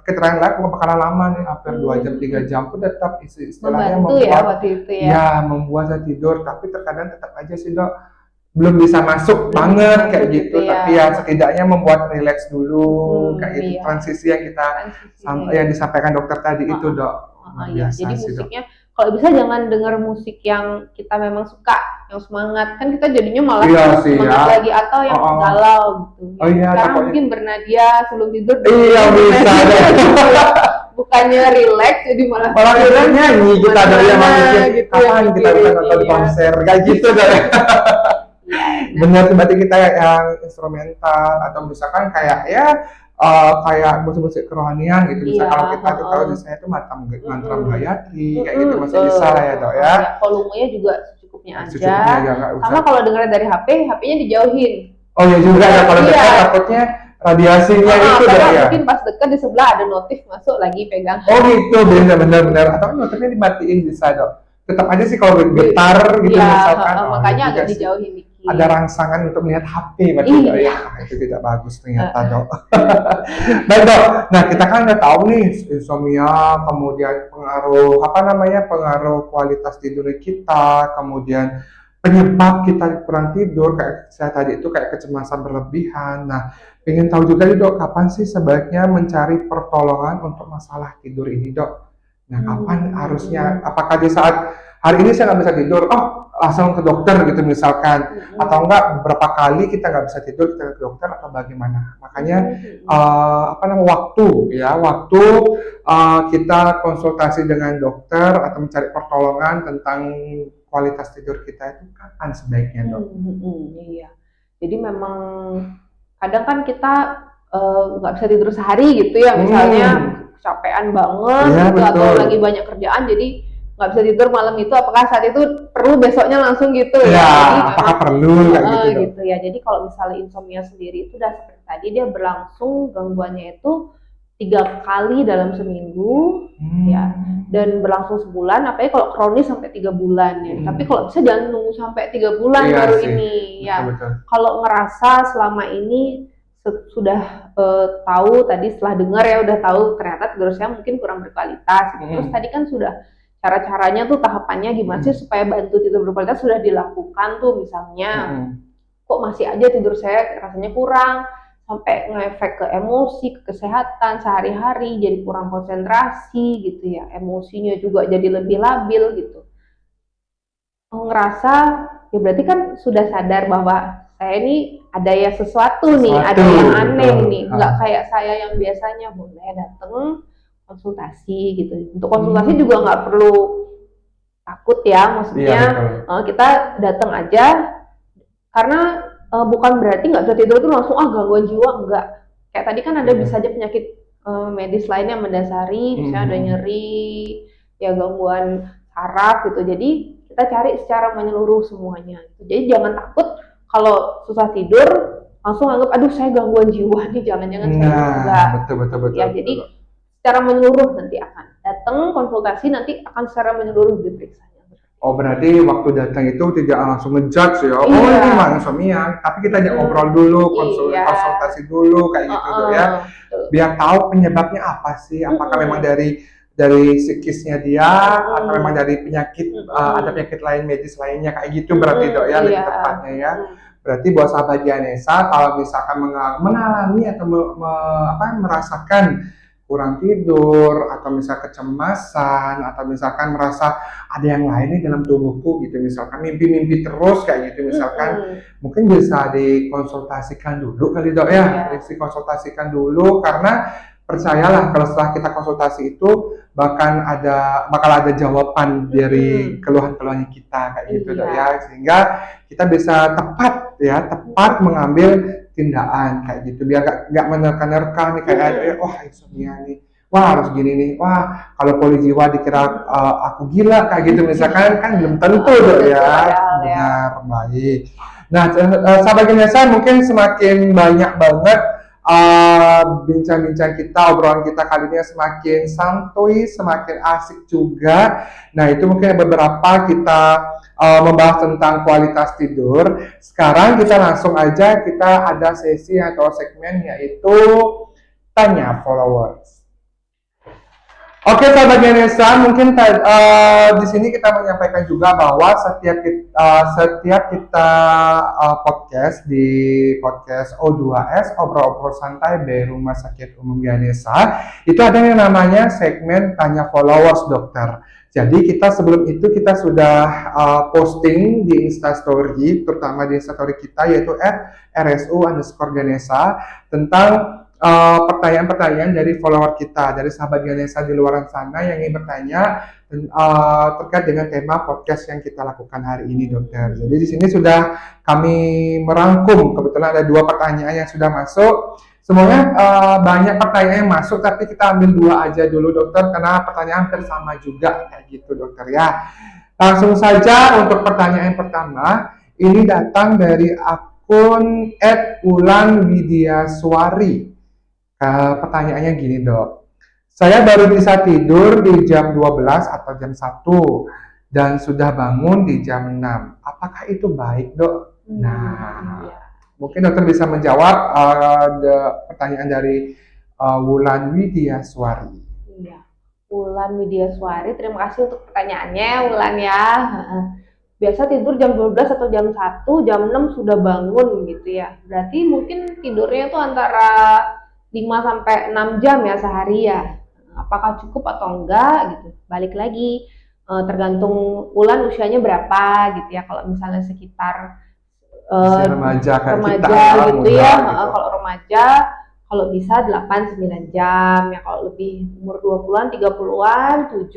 keterangan live bukan bakalan lama nih, hampir 2 jam 3 jam pun tetap istilahnya Membantu ya membuat waktu itu ya. membuat saya tidur, tapi terkadang tetap aja sih dok belum bisa masuk banget kayak gitu, ya. tapi ya setidaknya membuat relax dulu kayak gitu, iya. transisi yang kita yang disampaikan dokter tadi itu dok. Iya. Jadi musiknya kalau bisa jangan dengar musik yang kita memang suka, yang semangat, kan kita jadinya malah semangat lagi, atau yang galau gitu. Sekarang mungkin bernadia sebelum tidur. Iya bisa deh. Bukannya relax jadi malah kita nyanyi, kita ada yang mikir kapan kita bisa nonton konser kayak gitu deh. Benar, berarti kita yang instrumental atau misalkan kayak kayak musik-musik kerohanian gitu. Bisa kalau kita tuh kalau di saya itu mantra Gayatri kayak gitu masih bisa lah ya dok ya. Volumenya juga secukupnya aja. Nggak usah. Sama kalau dengar dari HP, HP-nya dijauhin. Oh ya juga ya, kalau dekat takutnya radiasinya itu dok ya. Mungkin pas dekat di sebelah ada notif masuk lagi pegang. Oh gitu, benar. Atau notifnya dimatiin bisa dok. Tetap aja sih kalau getar gitu misalkan. Makanya agak dijauhin dikit. ada rangsangan untuk melihat HP berarti dok ya. Itu tidak bagus ternyata dok. Baik dok, nah kita kan udah tahu nih insomnia, kemudian pengaruh kualitas tidur kita, kemudian penyebab kita kurang tidur kayak saya tadi itu kayak kecemasan berlebihan. Nah, ingin tahu juga nih dok, kapan sih sebaiknya mencari pertolongan untuk masalah tidur ini dok? Nah, kapan harusnya? Apakah di saat hari ini saya nggak bisa tidur, langsung ke dokter gitu misalkan, atau enggak berapa kali kita nggak bisa tidur kita ke dokter atau bagaimana? Makanya waktu kita konsultasi dengan dokter atau mencari pertolongan tentang kualitas tidur kita itu kapan sebaiknya dok? Iya, jadi memang kadang kan kita nggak bisa tidur sehari gitu ya, misalnya kecapean banget gitu, atau lagi banyak kerjaan jadi nggak bisa tidur malam itu, apakah saat itu perlu besoknya langsung gitu ya? Jadi, apakah perlu kayak gitu ya. Jadi kalau misalnya insomnia sendiri itu udah seperti tadi, dia berlangsung gangguannya itu 3 kali dalam seminggu ya, dan berlangsung sebulan, apalagi kalau kronis sampai 3 bulan ya. Tapi kalau bisa jangan nunggu sampai 3 bulan baru ini ya. Kalau ngerasa selama ini sudah tahu tadi setelah dengar ya, udah tahu ternyata tidur saya mungkin kurang berkualitas. Terus tadi kan sudah cara-caranya tuh tahapannya gimana sih supaya bantu tidur berkualitas sudah dilakukan tuh, misalnya kok masih aja tidur saya rasanya kurang, sampai ngefek ke emosi, ke kesehatan sehari-hari, jadi kurang konsentrasi gitu ya, emosinya juga jadi lebih labil gitu. Ngerasa ya berarti kan sudah sadar bahwa saya ini ada ya sesuatu nih, ada yang aneh nih, nggak kayak saya yang biasanya boleh datang konsultasi gitu. Untuk konsultasi juga nggak perlu takut ya, maksudnya kita datang aja, karena bukan berarti nggak bisa tidur itu langsung gangguan jiwa, enggak. Kayak tadi kan ada bisa aja penyakit medis lainnya mendasari, misalnya ada nyeri, ya gangguan saraf gitu. Jadi kita cari secara menyeluruh semuanya. Jadi jangan takut kalau susah tidur langsung anggap aduh saya gangguan jiwa nih, jangan-jangan saya enggak. Betul. Ya jadi secara menyeluruh nanti akan datang konsultasi, nanti akan secara menyeluruh diperiksanya. Oh berarti waktu datang itu tidak langsung ngejudge ya, ini mah insomnia, tapi kita ajak ngobrol dulu, konsultasi dulu kayak gitu ya, biar tahu penyebabnya apa sih, apakah memang dari psikisnya dia atau memang dari penyakit, ada penyakit lain medis lainnya kayak gitu berarti dok ya, lebih tepatnya ya. Berarti buat sahabat Gianessa, kalau misalkan mengalami atau merasakan kurang tidur, atau misalkan kecemasan, atau misalkan merasa ada yang lain nih dalam tubuhku gitu, misalkan mimpi-mimpi terus kayak gitu misalkan, mungkin bisa dikonsultasikan dulu kali dok ya, dikonsultasikan dulu, karena percayalah kalau setelah kita konsultasi itu bakal ada jawaban dari keluhan-keluhannya kita kayak gitu dok ya, sehingga kita bisa tepat mengambil tindakan kayak gitu, biar nggak menerka-nerka nih kayak wah insomnia nih, wah harus gini nih, wah kalau polijiwa dikira aku gila kayak gitu misalkan, kan belum tentu dok ya. Benar, baik. Nah sahabat Gianessa, mungkin semakin banyak banget bincang-bincang kita, obrolan kita kali ini semakin santuy, semakin asik juga. Nah itu mungkin beberapa kita membahas tentang kualitas tidur. Sekarang kita langsung aja, kita ada sesi atau segmen yaitu Tanya Followers. Oke sahabat Gianessa, mungkin di sini kita menyampaikan juga bahwa setiap kita podcast di podcast O2S, obrol-obrol santai dari Rumah Sakit Umum Gianessa, itu ada yang namanya segmen Tanya Followers dokter. Jadi kita sebelum itu kita sudah posting di Instastory, terutama di Instastory kita yaitu @rsu_Gianessa tentang pertanyaan-pertanyaan dari follower kita, dari sahabat Gianessa di luar sana yang ingin bertanya terkait dengan tema podcast yang kita lakukan hari ini dokter. Jadi di sini sudah kami merangkum, kebetulan ada 2 pertanyaan yang sudah masuk. Semuanya banyak pertanyaan yang masuk, tapi kita ambil 2 aja dulu dokter, karena pertanyaan hampir sama juga kayak gitu dokter ya. Langsung saja untuk pertanyaan pertama, ini datang dari akun @ulanwidiaswari. Pertanyaannya gini dok, saya baru bisa tidur di jam 12 atau jam 1 dan sudah bangun di jam 6, apakah itu baik dok? Nah, Iya. mungkin dokter bisa menjawab pertanyaan dari Wulan Widiaswari. Iya. Wulan Widiaswari, terima kasih untuk pertanyaannya, Wulan ya. Heeh. Biasa tidur jam 12 atau jam 1, jam 6 sudah bangun gitu ya. Berarti mungkin tidurnya tuh antara 5 sampai 6 jam ya sehari ya. Apakah cukup atau enggak gitu. Balik lagi tergantung Wulan usianya berapa gitu ya. Kalau misalnya sekitar Usia remaja kayak kita remaja ya, gitu muda ya. gitu. Kalau remaja kalau bisa 8-9 jam ya, kalau lebih umur 20-an 30-an 7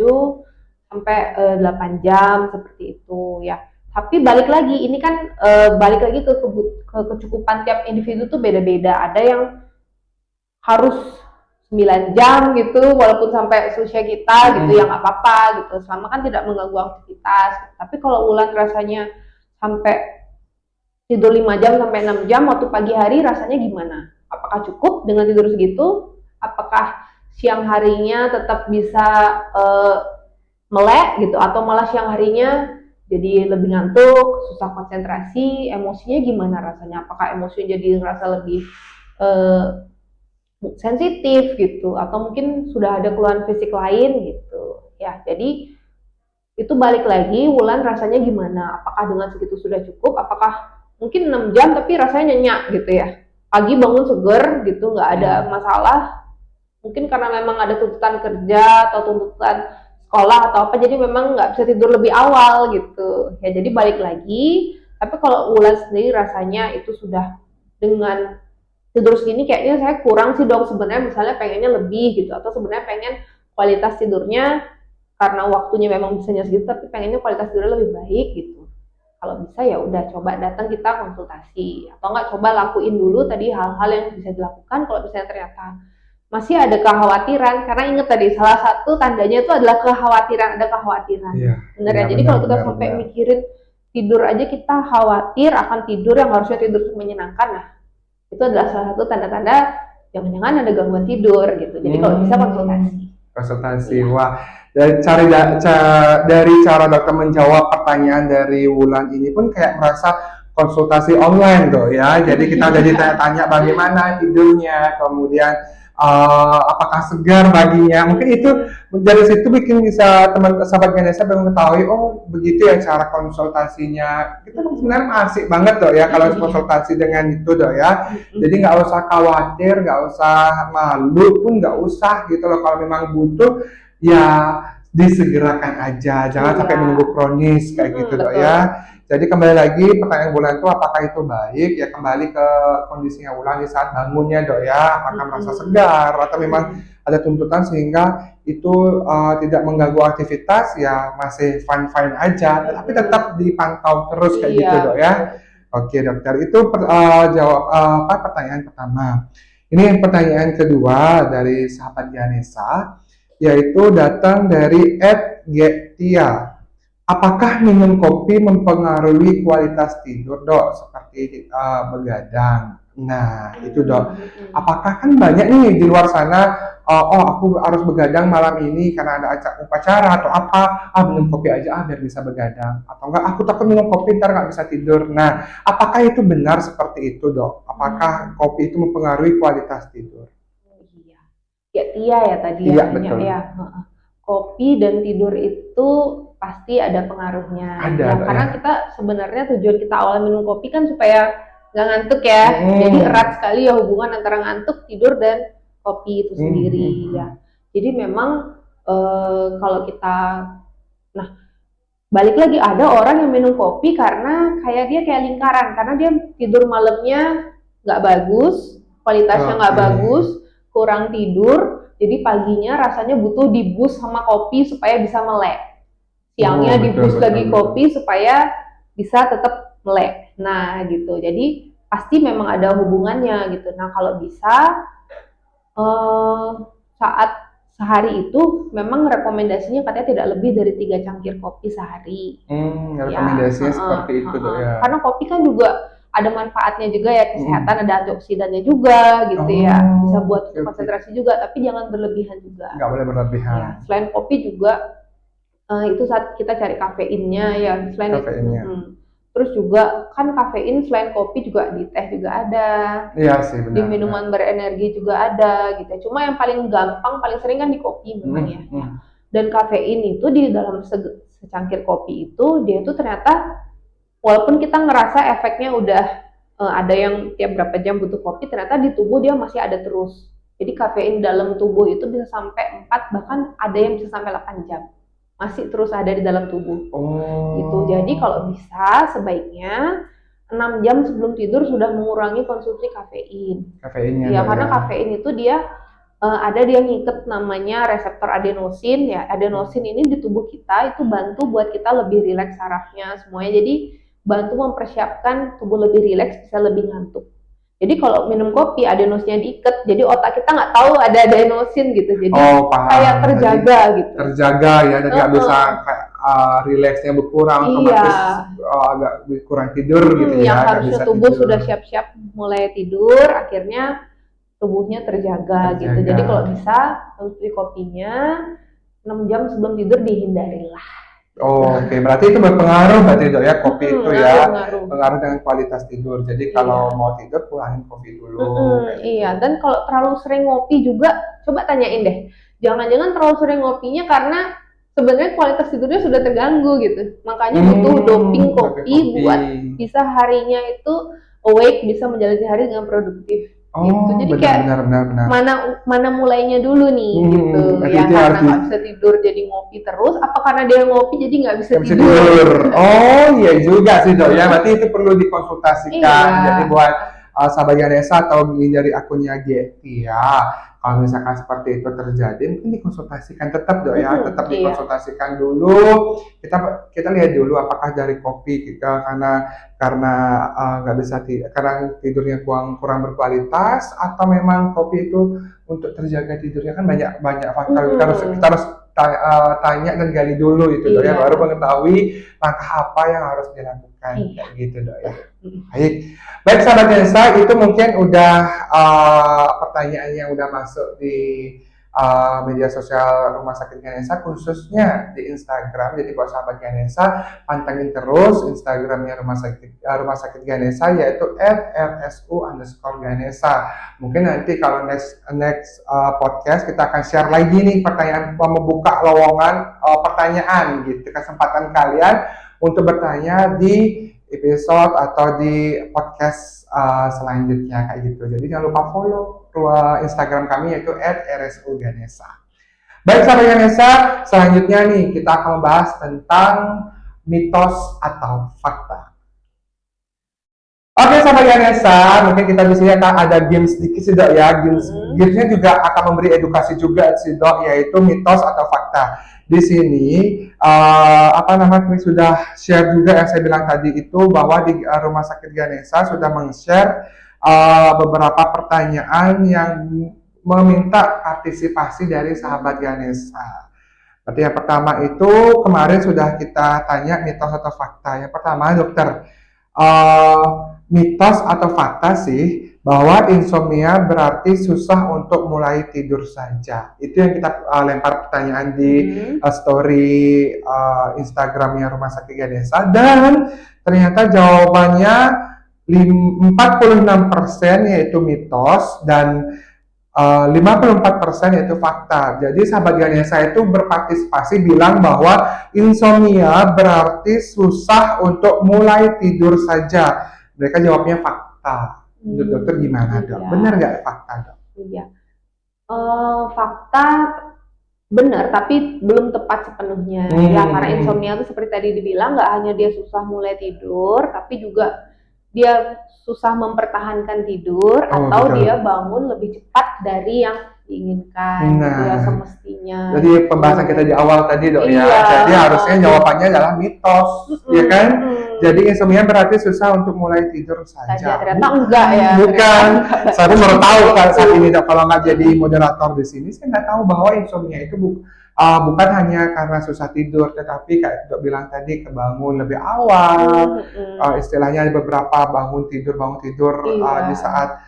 sampai 8 jam seperti itu ya. Tapi balik lagi ini kan balik lagi ke kecukupan tiap individu tuh beda-beda. Ada yang harus 9 jam gitu walaupun sampai seusia kita gitu ya nggak apa-apa gitu, selama kan tidak mengganggu aktivitas. Tapi kalau Wulan rasanya sampai tidur 5 jam sampai 6 jam waktu pagi hari, rasanya gimana? Apakah cukup dengan tidur segitu? Apakah siang harinya tetap bisa uh, melek gitu, atau malah siang harinya jadi lebih ngantuk, susah konsentrasi, emosinya gimana rasanya? Apakah emosinya jadi ngerasa lebih uh, sensitif gitu, atau mungkin sudah ada keluhan fisik lain gitu ya. Jadi itu balik lagi Wulan rasanya gimana, apakah dengan segitu sudah cukup, apakah mungkin 6 jam tapi rasanya nyenyak gitu ya, pagi bangun seger gitu nggak ada masalah, mungkin karena memang ada tuntutan kerja atau tuntutan sekolah atau apa, jadi memang nggak bisa tidur lebih awal gitu ya. Jadi balik lagi, tapi kalau Wulan sendiri rasanya itu sudah dengan tidur segini kayaknya saya kurang sih dong sebenarnya, misalnya pengennya lebih gitu, atau sebenarnya pengen kualitas tidurnya karena waktunya memang bisanya segitu tapi pengennya kualitas tidurnya lebih baik gitu. Kalau bisa ya udah coba datang kita konsultasi, atau enggak coba lakuin dulu tadi hal-hal yang bisa dilakukan. Kalau misalnya ternyata masih ada kekhawatiran, karena ingat tadi salah satu tandanya itu adalah kekhawatiran, ada kekhawatiran. Iya, Bener ya. iya, Jadi benar, kalau kita benar, sampai benar. mikirin tidur aja kita khawatir akan tidur yang harusnya tidur menyenangkan, nah itu adalah salah satu tanda-tanda jangan-jangan ada gangguan tidur gitu. Jadi kalau bisa konsultasi. Konsultasi, Iya. wah. Dari cara dokter menjawab pertanyaan dari Wulan ini pun kayak merasa konsultasi online tuh ya. Jadi kita jadi tanya-tanya bagaimana tidurnya, kemudian apakah segar baginya. Mungkin itu dari situ bikin bisa teman sahabat Ganesha mengetahui, oh begitu ya cara konsultasinya. Kita sebenarnya asik banget tuh ya kalau konsultasi dengan itu tuh ya. Jadi nggak usah khawatir, nggak usah malu pun nggak usah gitu loh. Kalau memang butuh ya disegerakan aja, jangan sampai menunggu kronis kayak gitu dok ya. Jadi kembali lagi pertanyaan Wulan itu apakah itu baik, ya kembali ke kondisinya Wulan di saat bangunnya dok ya, apakah merasa segar atau memang ada tuntutan sehingga itu tidak mengganggu aktivitas, ya masih fine aja, tapi tetap dipantau terus kayak gitu dok ya. Oke dokter, itu jawab pertanyaan pertama. Ini pertanyaan kedua dari sahabat Ganesha, yaitu datang dari @getia. Apakah minum kopi mempengaruhi kualitas tidur dok, seperti begadang? Nah itu dok, apakah kan banyak nih di luar sana, oh aku harus begadang malam ini karena ada upacara atau apa, minum kopi aja biar bisa begadang, atau enggak aku takut minum kopi ntar nggak bisa tidur. Nah apakah itu benar seperti itu dok? Apakah kopi itu mempengaruhi kualitas tidur? Ya iya ya tadi Iya, ya, betul. ya. Kopi dan tidur itu pasti ada pengaruhnya. Ada, ya, karena ya. kita sebenarnya tujuan kita awal minum kopi kan supaya nggak ngantuk ya. Jadi erat sekali ya hubungan antara ngantuk, tidur dan kopi itu sendiri ya. Jadi memang kalau kita, nah balik lagi ada orang yang minum kopi karena kayak dia kayak lingkaran, karena dia tidur malamnya nggak bagus, kualitasnya nggak bagus, kurang tidur, jadi paginya rasanya butuh dibus sama kopi supaya bisa melek, siangnya dibus lagi kopi supaya bisa tetap melek. Nah gitu, jadi pasti memang ada hubungannya gitu. Nah kalau bisa saat sehari itu memang rekomendasinya katanya tidak lebih dari 3 cangkir kopi sehari. Rekomendasinya seperti itu dok ya. Karena kopi kan juga ada manfaatnya juga ya, kesehatan, ada antioksidannya juga gitu ya, bisa buat konsentrasi juga, tapi jangan berlebihan juga. Nggak boleh berlebihan. Ya, selain kopi juga itu saat kita cari kafeinnya ya, selain kafeinnya. Terus juga kan kafein selain kopi juga di teh juga ada, Iya sih di benar. minuman berenergi juga ada gitu. Cuma yang paling gampang, paling sering kan di kopi memang ya. Dan kafein itu di dalam secangkir kopi itu dia itu ternyata walaupun kita ngerasa efeknya udah ada yang tiap berapa jam butuh kopi, ternyata di tubuh dia masih ada terus. Jadi kafein dalam tubuh itu bisa sampai 4 bahkan ada yang bisa sampai 8 jam. Masih terus ada di dalam tubuh. Gitu. Jadi kalau bisa sebaiknya 6 jam sebelum tidur sudah mengurangi konsumsi kafein. Kafeinnya. Ya, karena kafein itu dia ada dia ngikat namanya reseptor adenosin ya. Adenosin ini di tubuh kita itu bantu buat kita lebih rileks sarafnya semuanya. Jadi bantu mempersiapkan tubuh lebih rileks, bisa lebih ngantuk. Jadi kalau minum kopi adenosinnya diikat, jadi otak kita nggak tahu ada adenosin gitu. Jadi kayak terjaga gitu. Terjaga ya, dan nggak bisa kayak rileksnya berkurang, otomatis agak kurang tidur gitu ya. Yang harusnya tubuh tidur. Sudah siap-siap mulai tidur, akhirnya tubuhnya terjaga gitu. Jadi kalau bisa konsumsi kopinya 6 jam sebelum tidur dihindarilah. Oke, berarti itu berpengaruh berarti Dok ya, kopi itu ya pengaruh dengan kualitas tidur. Jadi kalau mau tidur kurangin kopi dulu. Iya, dan kalau terlalu sering ngopi juga coba tanyain deh. Jangan-jangan terlalu sering ngopinya karena sebenarnya kualitas tidurnya sudah terganggu gitu. Makanya butuh doping kopi buat bisa harinya itu awake, bisa menjalani hari dengan produktif. Gitu. Jadi benar, kayak mana mulainya dulu nih gitu. Ya karena nggak bisa tidur jadi ngopi terus, apa karena dia ngopi jadi nggak bisa tidur? Oh iya juga sih Dok ya, berarti itu perlu dikonsultasikan. Jadi buat sahabat Ganesha atau dari akunnya GFT ya, kalau misalkan seperti itu terjadi mungkin dikonsultasikan tetap Dok ya, tetap dikonsultasikan dulu. Kita lihat dulu apakah dari kopi karena nggak bisa karena tidurnya kurang berkualitas, atau memang kopi itu untuk terjaga tidurnya. Kan banyak faktor. Kita harus tanya dan gali dulu itu Dok ya, baru mengetahui langkah apa yang harus dilakukan kayak gitu Dok ya. Baik sahabat Ganesha, itu mungkin udah pertanyaan yang udah masuk di media sosial Rumah Sakit Ganesha, khususnya di Instagram. Jadi buat sahabat Ganesha, pantengin terus Instagramnya Rumah Sakit Ganesha, yaitu @rsu_ganesha. Mungkin nanti kalau next podcast kita akan share lagi nih pertanyaan, membuka lowongan pertanyaan gitu, kesempatan kalian untuk bertanya di episode atau di podcast selanjutnya kayak gitu. Jadi jangan lupa follow Instagram kami yaitu @rsu_ganesha. Baik sahabat Ganesha, selanjutnya nih kita akan membahas tentang mitos atau fakta. Oke sahabat Ganesha, mungkin kita di sini akan ada games sedikit sih Dok ya. Gamesnya juga akan memberi edukasi juga sih Dok, yaitu mitos atau fakta. Di sini kami sudah share juga yang saya bilang tadi itu, bahwa di Rumah Sakit Ganesha sudah meng-share beberapa pertanyaan yang meminta partisipasi dari sahabat Ganesha. Berarti yang pertama itu kemarin sudah kita tanya mitos atau fakta. Yang pertama dokter, mitos atau fakta sih bahwa insomnia berarti susah untuk mulai tidur saja. Itu yang kita lempar pertanyaan di story Instagramnya Rumah Sakit Ganesha, dan ternyata jawabannya 46% yaitu mitos dan 54% yaitu fakta. Jadi sahabat Ganesha itu berpartisipasi bilang bahwa insomnia berarti susah untuk mulai tidur saja. Mereka jawabnya fakta. Dokter gimana Dok? Benar nggak fakta Dok? Iya. Fakta benar, tapi belum tepat sepenuhnya. Ya karena insomnia itu seperti tadi dibilang, nggak hanya dia susah mulai tidur, tapi juga dia susah mempertahankan tidur, atau dia bangun lebih cepat dari yang diinginkan, gitu ya semestinya. Jadi pembahasan kita di awal tadi Dok ya, jadi harusnya jawabannya adalah mitos, ya kan? Jadi insomnia berarti susah untuk mulai tidur saja. Ternyata enggak ya. Bukan. Saya pun baru tahu kan saat ini Dok, kalau nggak jadi moderator di sini, saya nggak tahu bahwa insomnia itu bukan hanya karena susah tidur, tetapi kayak Dok bilang tadi, kebangun lebih awal, istilahnya beberapa bangun tidur di saat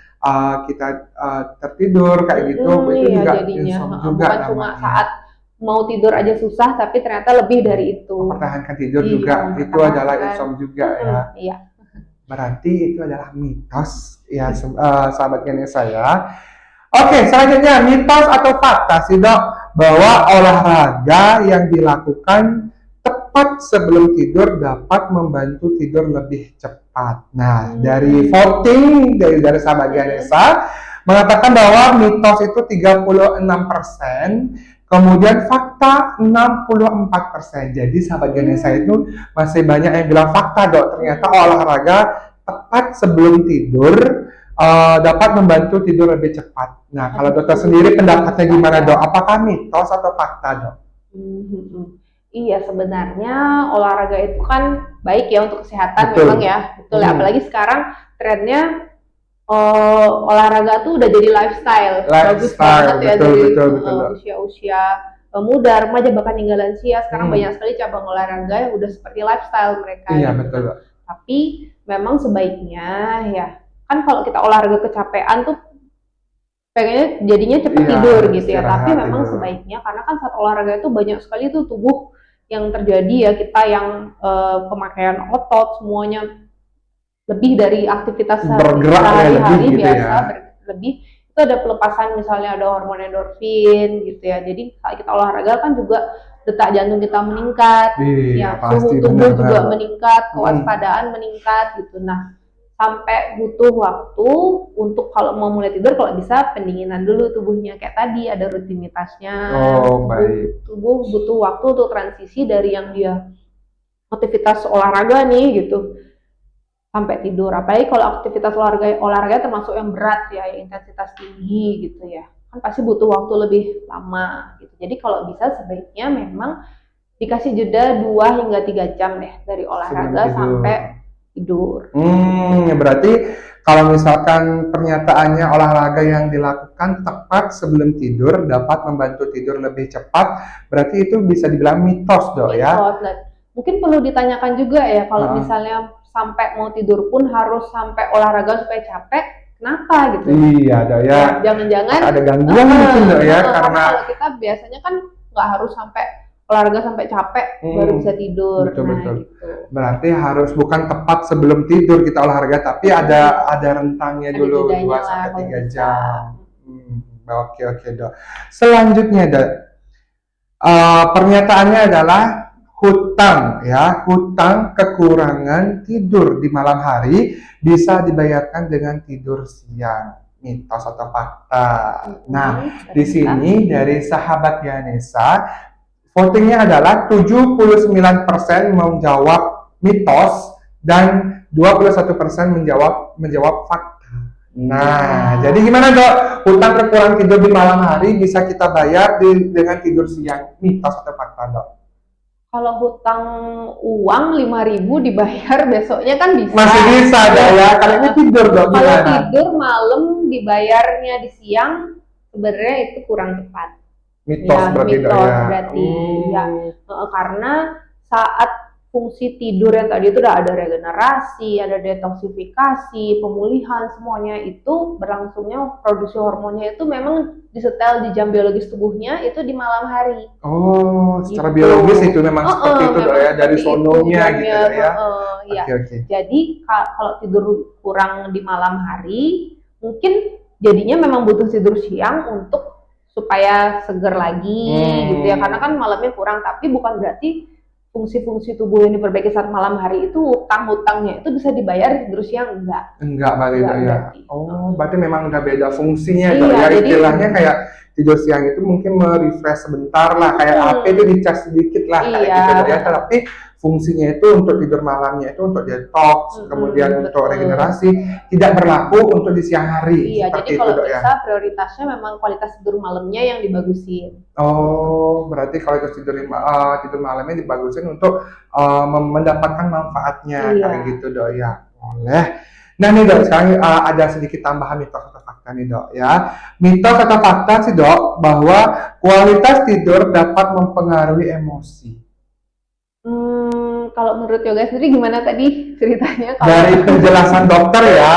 kita tertidur kayak gitu, itu juga insomnia juga bukan cuma saat mau tidur aja susah, tapi ternyata lebih dari itu. Mempertahankan tidur Iya, juga, itu mempertahankan. adalah insomnia juga ya. Iya. Berarti itu adalah mitos ya sahabat genius saya. Oke, selanjutnya mitos atau fakta sih dok bahwa olahraga yang dilakukan tepat sebelum tidur dapat membantu tidur lebih cepat. Nah, dari voting dari sahabat Ganesha mengatakan bahwa mitos itu 36%, kemudian fakta 64%. Jadi sahabat Ganesha itu masih banyak yang bilang fakta dok. Ternyata olahraga tepat sebelum tidur dapat membantu tidur lebih cepat. Nah, kalau dokter sendiri pendapatnya gimana dok? Apakah mitos atau fakta dok? Iya, sebenarnya olahraga itu kan baik ya untuk kesehatan. Betul. Memang ya, betul ya. Apalagi sekarang trennya olahraga tuh udah jadi lifestyle. Bagus banget ya, betul, dari usia-usia muda, remaja, bahkan hingga lansia. Sekarang banyak sekali cabang olahraga yang udah seperti lifestyle mereka. Iya, gitu. betul. Tapi memang sebaiknya ya, kan kalau kita olahraga kecapean tuh pengennya jadinya cepet tidur gitu ya. Tapi memang sebaiknya, karena kan saat olahraga itu banyak sekali tuh tubuh yang terjadi ya, kita yang pemakaian otot semuanya lebih dari aktivitas sehari-hari gitu biasa ya. Lebih itu ada pelepasan, misalnya ada hormon endorfin gitu ya. Jadi saat kita olahraga kan juga detak jantung kita meningkat, ya suhu tubuh juga meningkat, kewaspadaan meningkat gitu. Nah, sampai butuh waktu untuk kalau mau mulai tidur, kalau bisa pendinginan dulu tubuhnya, kayak tadi ada rutinitasnya. Tubuh butuh waktu untuk transisi dari yang dia aktivitas olahraga nih gitu sampai tidur. Apalagi kalau aktivitas olahraga termasuk yang berat ya, yang intensitas tinggi gitu ya, kan pasti butuh waktu lebih lama gitu. Jadi kalau bisa sebaiknya memang dikasih jeda 2 hingga 3 jam deh dari olahraga sampai tidur. Berarti kalau misalkan pernyataannya olahraga yang dilakukan tepat sebelum tidur dapat membantu tidur lebih cepat, berarti itu bisa dibilang mitos dok ya. Mungkin perlu ditanyakan juga ya, kalau misalnya sampai mau tidur pun harus sampai olahraga supaya capek, kenapa gitu? Iya dok ya. Jangan-jangan ada gangguan mungkin dok ya, karena kalau kita biasanya kan nggak harus sampai olahraga sampai capek baru bisa tidur. Betul. Gitu. Berarti harus bukan tepat sebelum tidur kita olahraga, tapi ada rentangnya dulu 2-3 jam. Oke dok. Selanjutnya dok, pernyataannya adalah hutang kekurangan tidur di malam hari bisa dibayarkan dengan tidur siang. Mitos atau fakta? Nah, di sini dari sahabat Ganesha votingnya adalah 79% menjawab mitos dan 21% menjawab fakta. Nah, jadi gimana dok? Hutang kekurangan tidur di malam hari bisa kita bayar dengan tidur siang. Mitos atau fakta dok? Kalau hutang uang 5.000 dibayar besoknya kan bisa. Masih bisa ya. Kalau ini tidur dok gimana? Kalau tidur malam dibayarnya di siang, sebenarnya itu kurang tepat. Mitos berarti ya. Karena saat fungsi tidur yang tadi itu udah ada regenerasi, ada detoksifikasi, pemulihan, semuanya itu berlangsungnya produksi hormonnya itu memang disetel di jam biologis tubuhnya itu di malam hari. Secara biologis itu memang seperti itu dok ya, dari sononya gitu ya. Okay. Jadi kalau tidur kurang di malam hari, mungkin jadinya memang butuh tidur siang untuk supaya seger lagi gitu ya, karena kan malamnya kurang. Tapi bukan berarti fungsi-fungsi tubuh yang diperbaiki saat malam hari itu hutang-hutangnya itu bisa dibayar tidur siang, enggak berarti ya. Berarti memang udah beda fungsinya ya. Istilahnya kayak tidur siang itu mungkin merefresh sebentar lah, kayak HP itu dicas sedikit lah kayak gitu ya. Tapi fungsinya itu untuk tidur malamnya itu untuk detox, kemudian untuk regenerasi, tidak berlaku untuk di siang hari. Jadi kalau bisa prioritasnya memang kualitas tidur malamnya yang dibagusin. Berarti kalau tidur malamnya dibagusin untuk mendapatkan manfaatnya kayak gitu dok ya. Boleh. Nah nih dok, sekarang ada sedikit tambahan mitos atau fakta nih dok ya. Mitos atau fakta sih dok bahwa kualitas tidur dapat mempengaruhi emosi. Kalau menurut yoga sendiri gimana tadi ceritanya? Dari penjelasan dokter ya,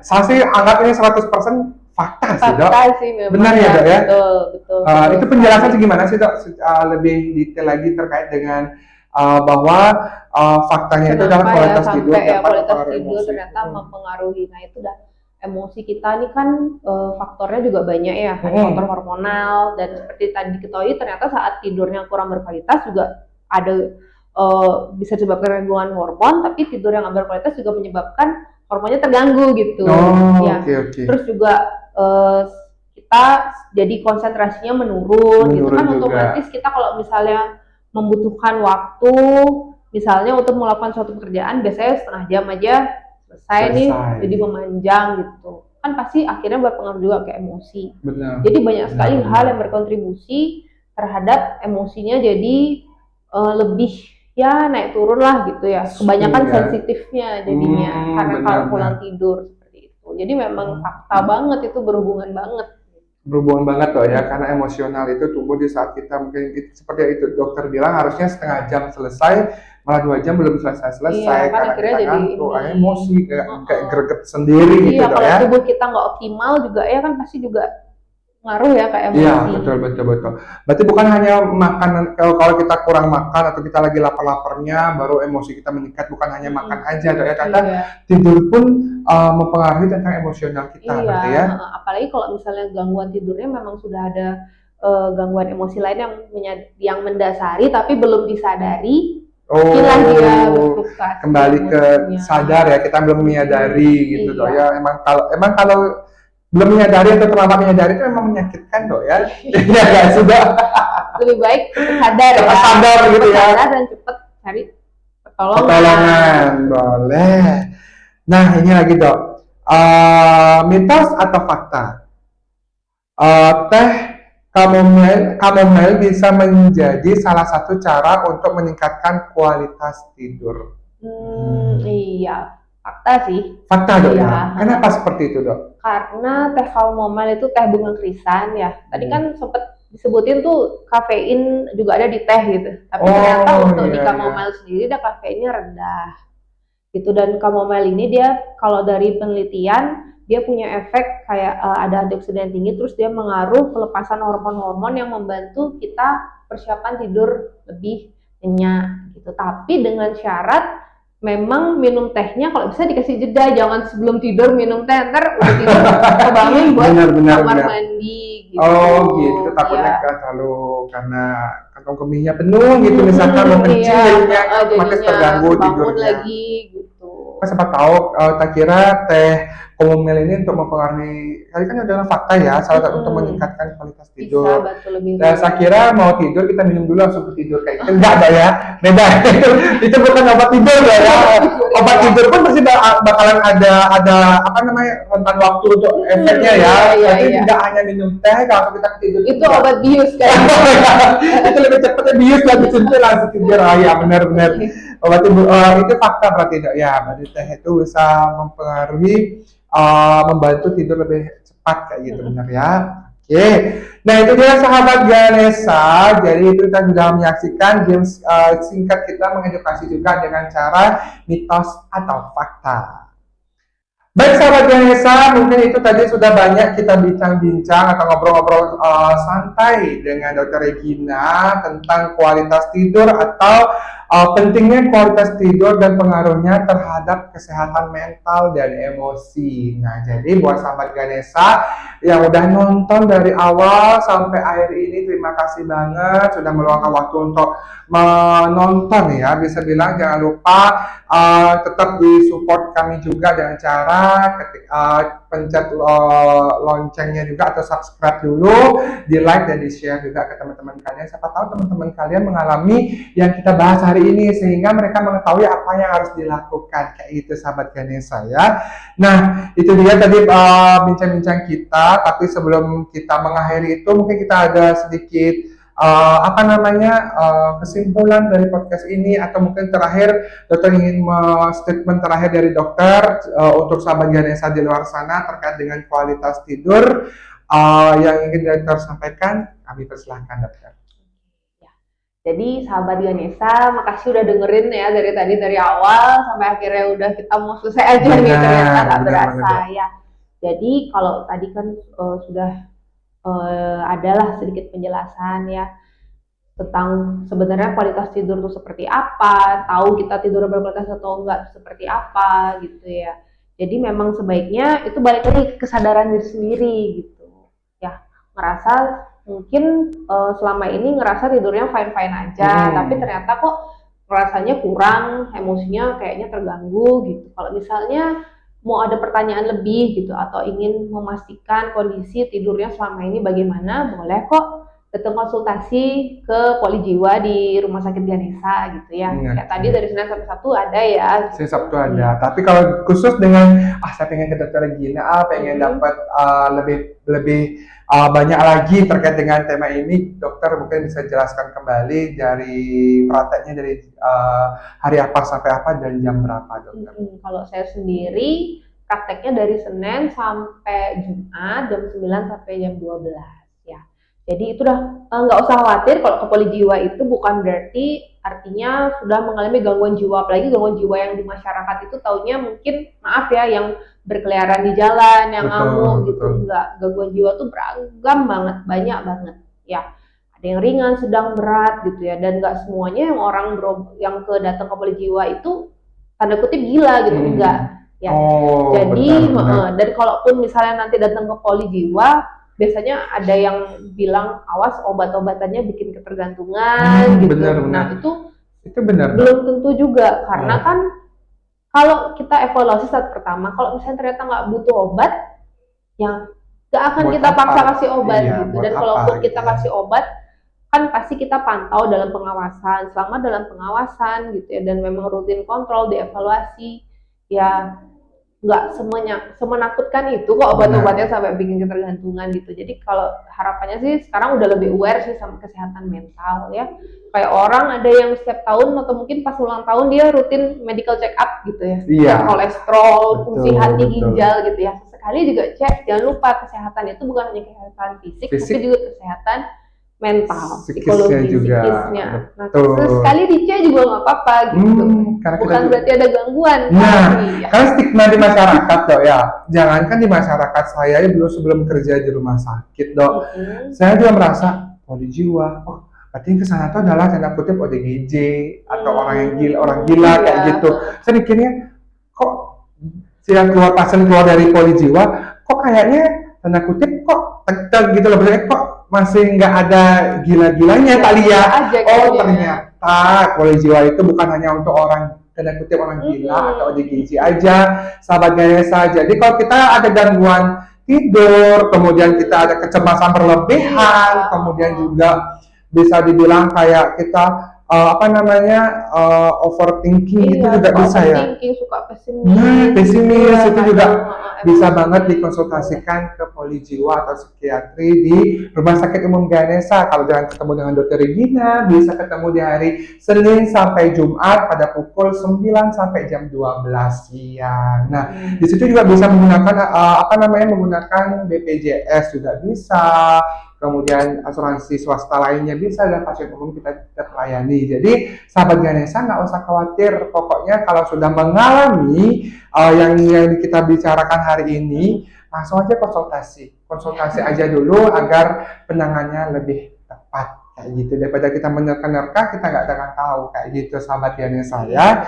saya sih anggap ini 100% fakta sih dok. Fakta sih memang. Benar ya dok ya. Betul. Itu penjelasan gimana sih dok? Lebih detail lagi terkait dengan bahwa faktanya itu adalah kualitas tidur sampai ya dapat kualitas mempengaruhi tidur emosi. ternyata mempengaruhi. Nah itu dah emosi kita ini kan faktornya juga banyak ya, ada faktor hormonal dan seperti tadi diketahui ternyata saat tidurnya kurang berkualitas juga ada bisa disebabkan gangguan hormon, tapi tidur yang nggak berkualitas juga menyebabkan hormonnya terganggu gitu. Ya. Okay. Terus juga kita jadi konsentrasinya menurun gitu kan juga. Otomatis kita kalau misalnya membutuhkan waktu misalnya untuk melakukan suatu pekerjaan biasanya setengah jam aja selesai. Nih jadi memanjang gitu kan pasti akhirnya berpengaruh juga ke emosi. Benar. Jadi banyak sekali hal yang berkontribusi terhadap emosinya jadi lebih ya naik turun lah gitu ya, kebanyakan sensitifnya jadinya karena kalau pulang tidur seperti itu. Jadi memang fakta banget itu berhubungan banget loh ya, karena emosional itu tumbuh di saat kita mungkin seperti itu dokter bilang harusnya setengah jam selesai, malah 2 jam belum selesai iya, karena akhirnya kita jadi emosi kayak greget sendiri gitu kalau ya. tubuh kita nggak optimal juga ya kan pasti juga ngaruh ya kayak emosi. Iya betul. Berarti bukan hanya makanan, kalau kita kurang makan atau kita lagi lapar-laparnya baru emosi kita meningkat, bukan hanya makan aja dok ya, karena tidur pun mempengaruhi tentang emosional kita. Berarti ya. Apalagi kalau misalnya gangguan tidurnya memang sudah ada gangguan emosi lain yang mendasari tapi belum disadari. Dia kembali ke sadar ya, kita belum menyadari gitu dok ya. Emang kalau belum menyadari atau terlambat menyadari itu memang menyakitkan dok ya. Iya nggak sudah. Lebih baik sadar gitu ya. Sadar dan cepat cari pertolongan. Boleh. Nah ini lagi dok, mitos atau fakta? Teh chamomile bisa menjadi salah satu cara untuk meningkatkan kualitas tidur. Iya. Fakta sih. Fakta dok ya. Kenapa seperti itu dok? Karena teh chamomile itu teh bunga krisan ya. Tadi kan sempat disebutin tuh kafein juga ada di teh gitu. Tapi ternyata untuk di chamomile sendiri ada kafeinnya rendah. Gitu, dan chamomile ini dia kalau dari penelitian dia punya efek kayak ada antioksidan tinggi, terus dia mengaruh pelepasan hormon-hormon yang membantu kita persiapan tidur lebih nyenyak gitu. Tapi dengan syarat memang minum tehnya kalau bisa dikasih jeda, jangan sebelum tidur minum teh, ntar udah tidur kebangun buat kamar mandi gitu. Gitu, takutnya terlalu karena kantong kemihnya penuh gitu, misalkan mau kencing jadinya otomatis terganggu tidurnya lagi gitu. Sempat tahu, tak kira teh chamomile ini untuk mempengaruhi, tadi kan adalah fakta ya, salah satu untuk meningkatkan kualitas tidur. Dan saya kira mau tidur kita minum dulu langsung tidur kayak gitu. Enggak ada ya, beda. Itu bukan obat tidur ya. Obat tidur pun pasti bakalan ada apa namanya rentan waktu untuk efeknya ya. Jadi tidak hanya minum teh kalau kita tidur. Itu obat bius kan. Itu lebih cepatnya bius lebih simpel langsung tidur. Ya benar. Obat tidur itu fakta berarti dok ya. Berarti teh itu bisa mempengaruhi membantu tidur lebih cepat kayak gitu, benar ya. Oke. Nah itu dia sahabat Ganesha. Jadi itu kita sudah menyaksikan game singkat kita mengedukasi juga dengan cara mitos atau fakta. Baik sahabat Ganesha, mungkin itu tadi sudah banyak kita bincang-bincang atau ngobrol-ngobrol santai dengan Dr. Regina tentang kualitas tidur atau pentingnya kualitas tidur dan pengaruhnya terhadap kesehatan mental dan emosi. Nah, jadi buat sahabat Ganesha yang udah nonton dari awal sampai akhir ini, terima kasih banget sudah meluangkan waktu untuk menonton ya. Bisa bilang jangan lupa tetap di support kami juga dengan cara pencet loncengnya juga atau subscribe dulu, di like dan di share juga ke teman-teman kalian. Siapa tahu teman-teman kalian mengalami yang kita bahas hari ini sehingga mereka mengetahui apa yang harus dilakukan kayak gitu sahabat Ganesha ya. Nah itu dia tadi bincang-bincang kita, tapi sebelum kita mengakhiri itu mungkin kita ada sedikit kesimpulan dari podcast ini, atau mungkin terakhir dokter ingin statement terakhir dari dokter untuk sahabat Ganesha di luar sana terkait dengan kualitas tidur yang ingin dokter sampaikan, kami persilahkan dokter. Jadi sahabat Ganesha, makasih udah dengerin ya dari tadi, dari awal sampai akhirnya udah kita mau selesai aja nih, ternyata nggak berasa ya. Jadi kalau tadi kan sudah adalah sedikit penjelasan ya tentang sebenarnya kualitas tidur itu seperti apa, tahu kita tidur berkualitas atau enggak seperti apa gitu ya. Jadi memang sebaiknya itu balik lagi ke kesadaran diri sendiri gitu. Ya, ngerasa mungkin selama ini ngerasa tidurnya fine-fine aja, tapi ternyata kok rasanya kurang, emosinya kayaknya terganggu gitu. Kalau misalnya mau ada pertanyaan lebih gitu atau ingin memastikan kondisi tidurnya selama ini bagaimana, boleh kok datang konsultasi ke poli jiwa di Rumah Sakit Ganesha gitu ya. Kayak tadi dari Senin sampai Sabtu ada ya. Senin Sabtu ada. Tapi kalau khusus dengan saya pengen ke dokter Regina, pengen dapat lebih banyak lagi terkait dengan tema ini, dokter mungkin bisa jelaskan kembali dari prakteknya dari hari apa sampai apa dan jam berapa, dokter? Kalau saya sendiri prakteknya dari Senin sampai Jumat jam 9 sampai jam 12 ya. Jadi itu udah nggak usah khawatir kalau ke poli jiwa itu bukan berarti artinya sudah mengalami gangguan jiwa, apalagi gangguan jiwa yang di masyarakat itu taunya mungkin maaf ya yang berkeliaran di jalan, yang ngamuk gitu, enggak. Gangguan jiwa tuh beragam banget, banyak banget ya. Ada yang ringan, sedang, berat gitu ya, dan nggak semuanya yang orang yang datang ke poli jiwa itu tanda kutip gila gitu, enggak ya. Jadi dan kalaupun misalnya nanti datang ke poli jiwa, biasanya ada yang bilang awas obat-obatannya bikin ketergantungan gitu. Nah itu benar. Belum tentu juga karena kan kalau kita evaluasi saat pertama, kalau misalnya ternyata nggak butuh obat, ya nggak akan buat kita paksa kasih obat iya, gitu. Dan kalaupun kita kasih obat, kan pasti kita pantau dalam pengawasan, selama dalam pengawasan gitu ya, dan memang rutin kontrol, dievaluasi, ya nggak semenakutkan itu kok obat-obatnya sampai bikin ketergantungan gitu. Jadi kalau harapannya sih sekarang udah lebih aware sih sama kesehatan mental ya. Kayak orang ada yang setiap tahun atau mungkin pas ulang tahun dia rutin medical check up gitu ya. Iya. Kolesterol, fungsi hati, ginjal gitu ya. Sekali juga cek, jangan lupa kesehatan itu bukan hanya kesehatan fisik. Tapi juga kesehatan mental, psikologi, psikisnya. Nah, sekali dicek juga nggak apa-apa gitu. Bukan berarti ada gangguan. Karena stigma di masyarakat dok ya. Jangankan di masyarakat saya sebelum kerja di rumah sakit dok, saya juga merasa poli jiwa. Oh, berarti kesana itu adalah tanda kutip ODGJ atau orang gila kayak gitu. Saya mikirnya kok yang pasien keluar dari poli jiwa, kok kayaknya tanda kutip kok tegak gitu loh, kok masih nggak ada gila-gilanya kali ya. Ternyata poli jiwa itu bukan hanya untuk orang tanda kutip orang gila atau ODGJ aja, sahabat Ganesha. Jadi kalau kita ada gangguan tidur, kemudian kita ada kecemasan berlebihan, kemudian juga bisa dibilang kayak kita overthinking itu juga bisa ya. Suka pesimis itu juga bisa banget dikonsultasikan ke poli jiwa atau psikiatri di Rumah Sakit Umum Ganesha. Kalau jangan ketemu dengan Dokter Regina, bisa ketemu di hari Senin sampai Jumat pada pukul 9 sampai jam 12 siang. Nah, di situ juga bisa menggunakan menggunakan BPJS juga bisa. Kemudian asuransi swasta lainnya bisa, dan pasien umum kita layani. Jadi sahabat Ganesha nggak usah khawatir, pokoknya kalau sudah mengalami yang kita bicarakan hari ini, langsung aja konsultasi aja dulu agar penanganannya lebih tepat kayak gitu, daripada kita menerka-nerka kita nggak akan tahu kayak gitu sahabat Ganesha ya.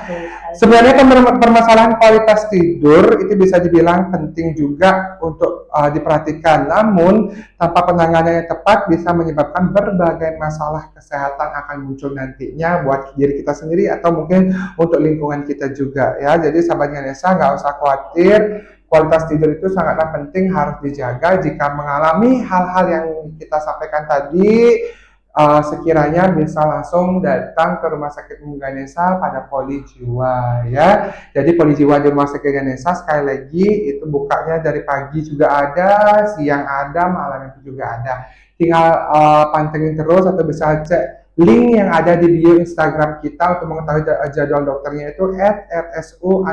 Sebenarnya permasalahan kualitas tidur itu bisa dibilang penting juga untuk diperhatikan, namun tanpa penanganan yang tepat bisa menyebabkan berbagai masalah kesehatan akan muncul nantinya buat diri kita sendiri atau mungkin untuk lingkungan kita juga ya. Jadi sahabat Ganesha nggak usah khawatir, kualitas tidur itu sangatlah penting, harus dijaga. Jika mengalami hal-hal yang kita sampaikan tadi, sekiranya bisa langsung datang ke Rumah Sakit Umum Ganesha pada poli jiwa ya. Jadi poli jiwa di Rumah Sakit Ganesha sekali lagi itu bukanya dari pagi juga ada, siang ada, malam itu juga ada. Tinggal pantengin terus atau bisa cek link yang ada di bio Instagram kita untuk mengetahui jadwal dokternya itu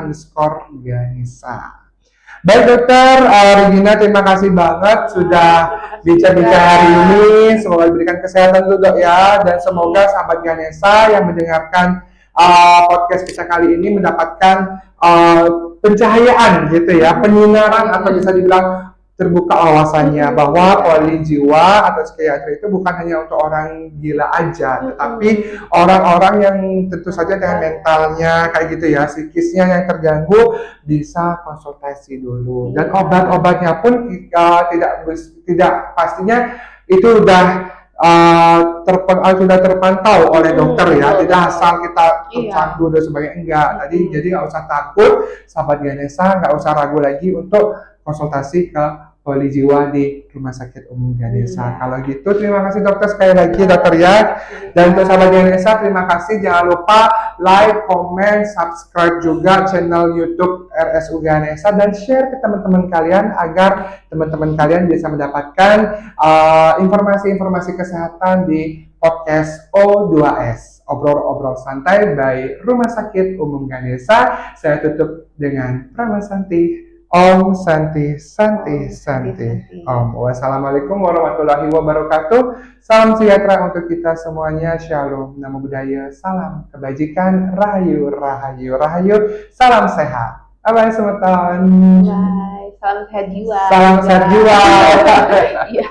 @rsu_Ganesha. Baik dokter Regina, terima kasih banget sudah bicara hari ini. Semoga diberikan kesehatan dulu dok ya, dan semoga sahabat Ganesha yang mendengarkan podcast kita kali ini mendapatkan pencahayaan gitu ya, penyinaran atau bisa dibilang terbuka wawasannya bahwa poli jiwa atau psikiatri itu bukan hanya untuk orang gila aja, tetapi orang-orang yang tentu saja dengan mentalnya kayak gitu ya, psikisnya yang terganggu bisa konsultasi dulu. Dan obat-obatnya pun tidak pastinya itu sudah terpantau oleh dokter ya, tidak asal kita candu dan sebagainya, enggak. Tadi jadi nggak usah takut, sahabat Ganesha, nggak usah ragu lagi untuk konsultasi ke poli jiwa di Rumah Sakit Umum Ganesha. Kalau gitu terima kasih dokter sekali lagi dokter ya. Dan untuk sahabat Ganesha terima kasih, jangan lupa like, comment, subscribe juga channel YouTube RSU Ganesha dan share ke teman-teman kalian agar teman-teman kalian bisa mendapatkan informasi-informasi kesehatan di podcast O2S, obrol-obrol santai by Rumah Sakit Umum Ganesha. Saya tutup dengan Pramasanti. Om Santi Santi Santi. Om. Wassalamualaikum warahmatullahi wabarakatuh. Salam sejahtera untuk kita semuanya. Shalom. Namo Buddhaya. Salam kebajikan. Rahayu, rahayu, rahayu. Salam sehat. Bye semeton. Bye. Salam sehat jiwa. Salam sehat jiwa. Iya.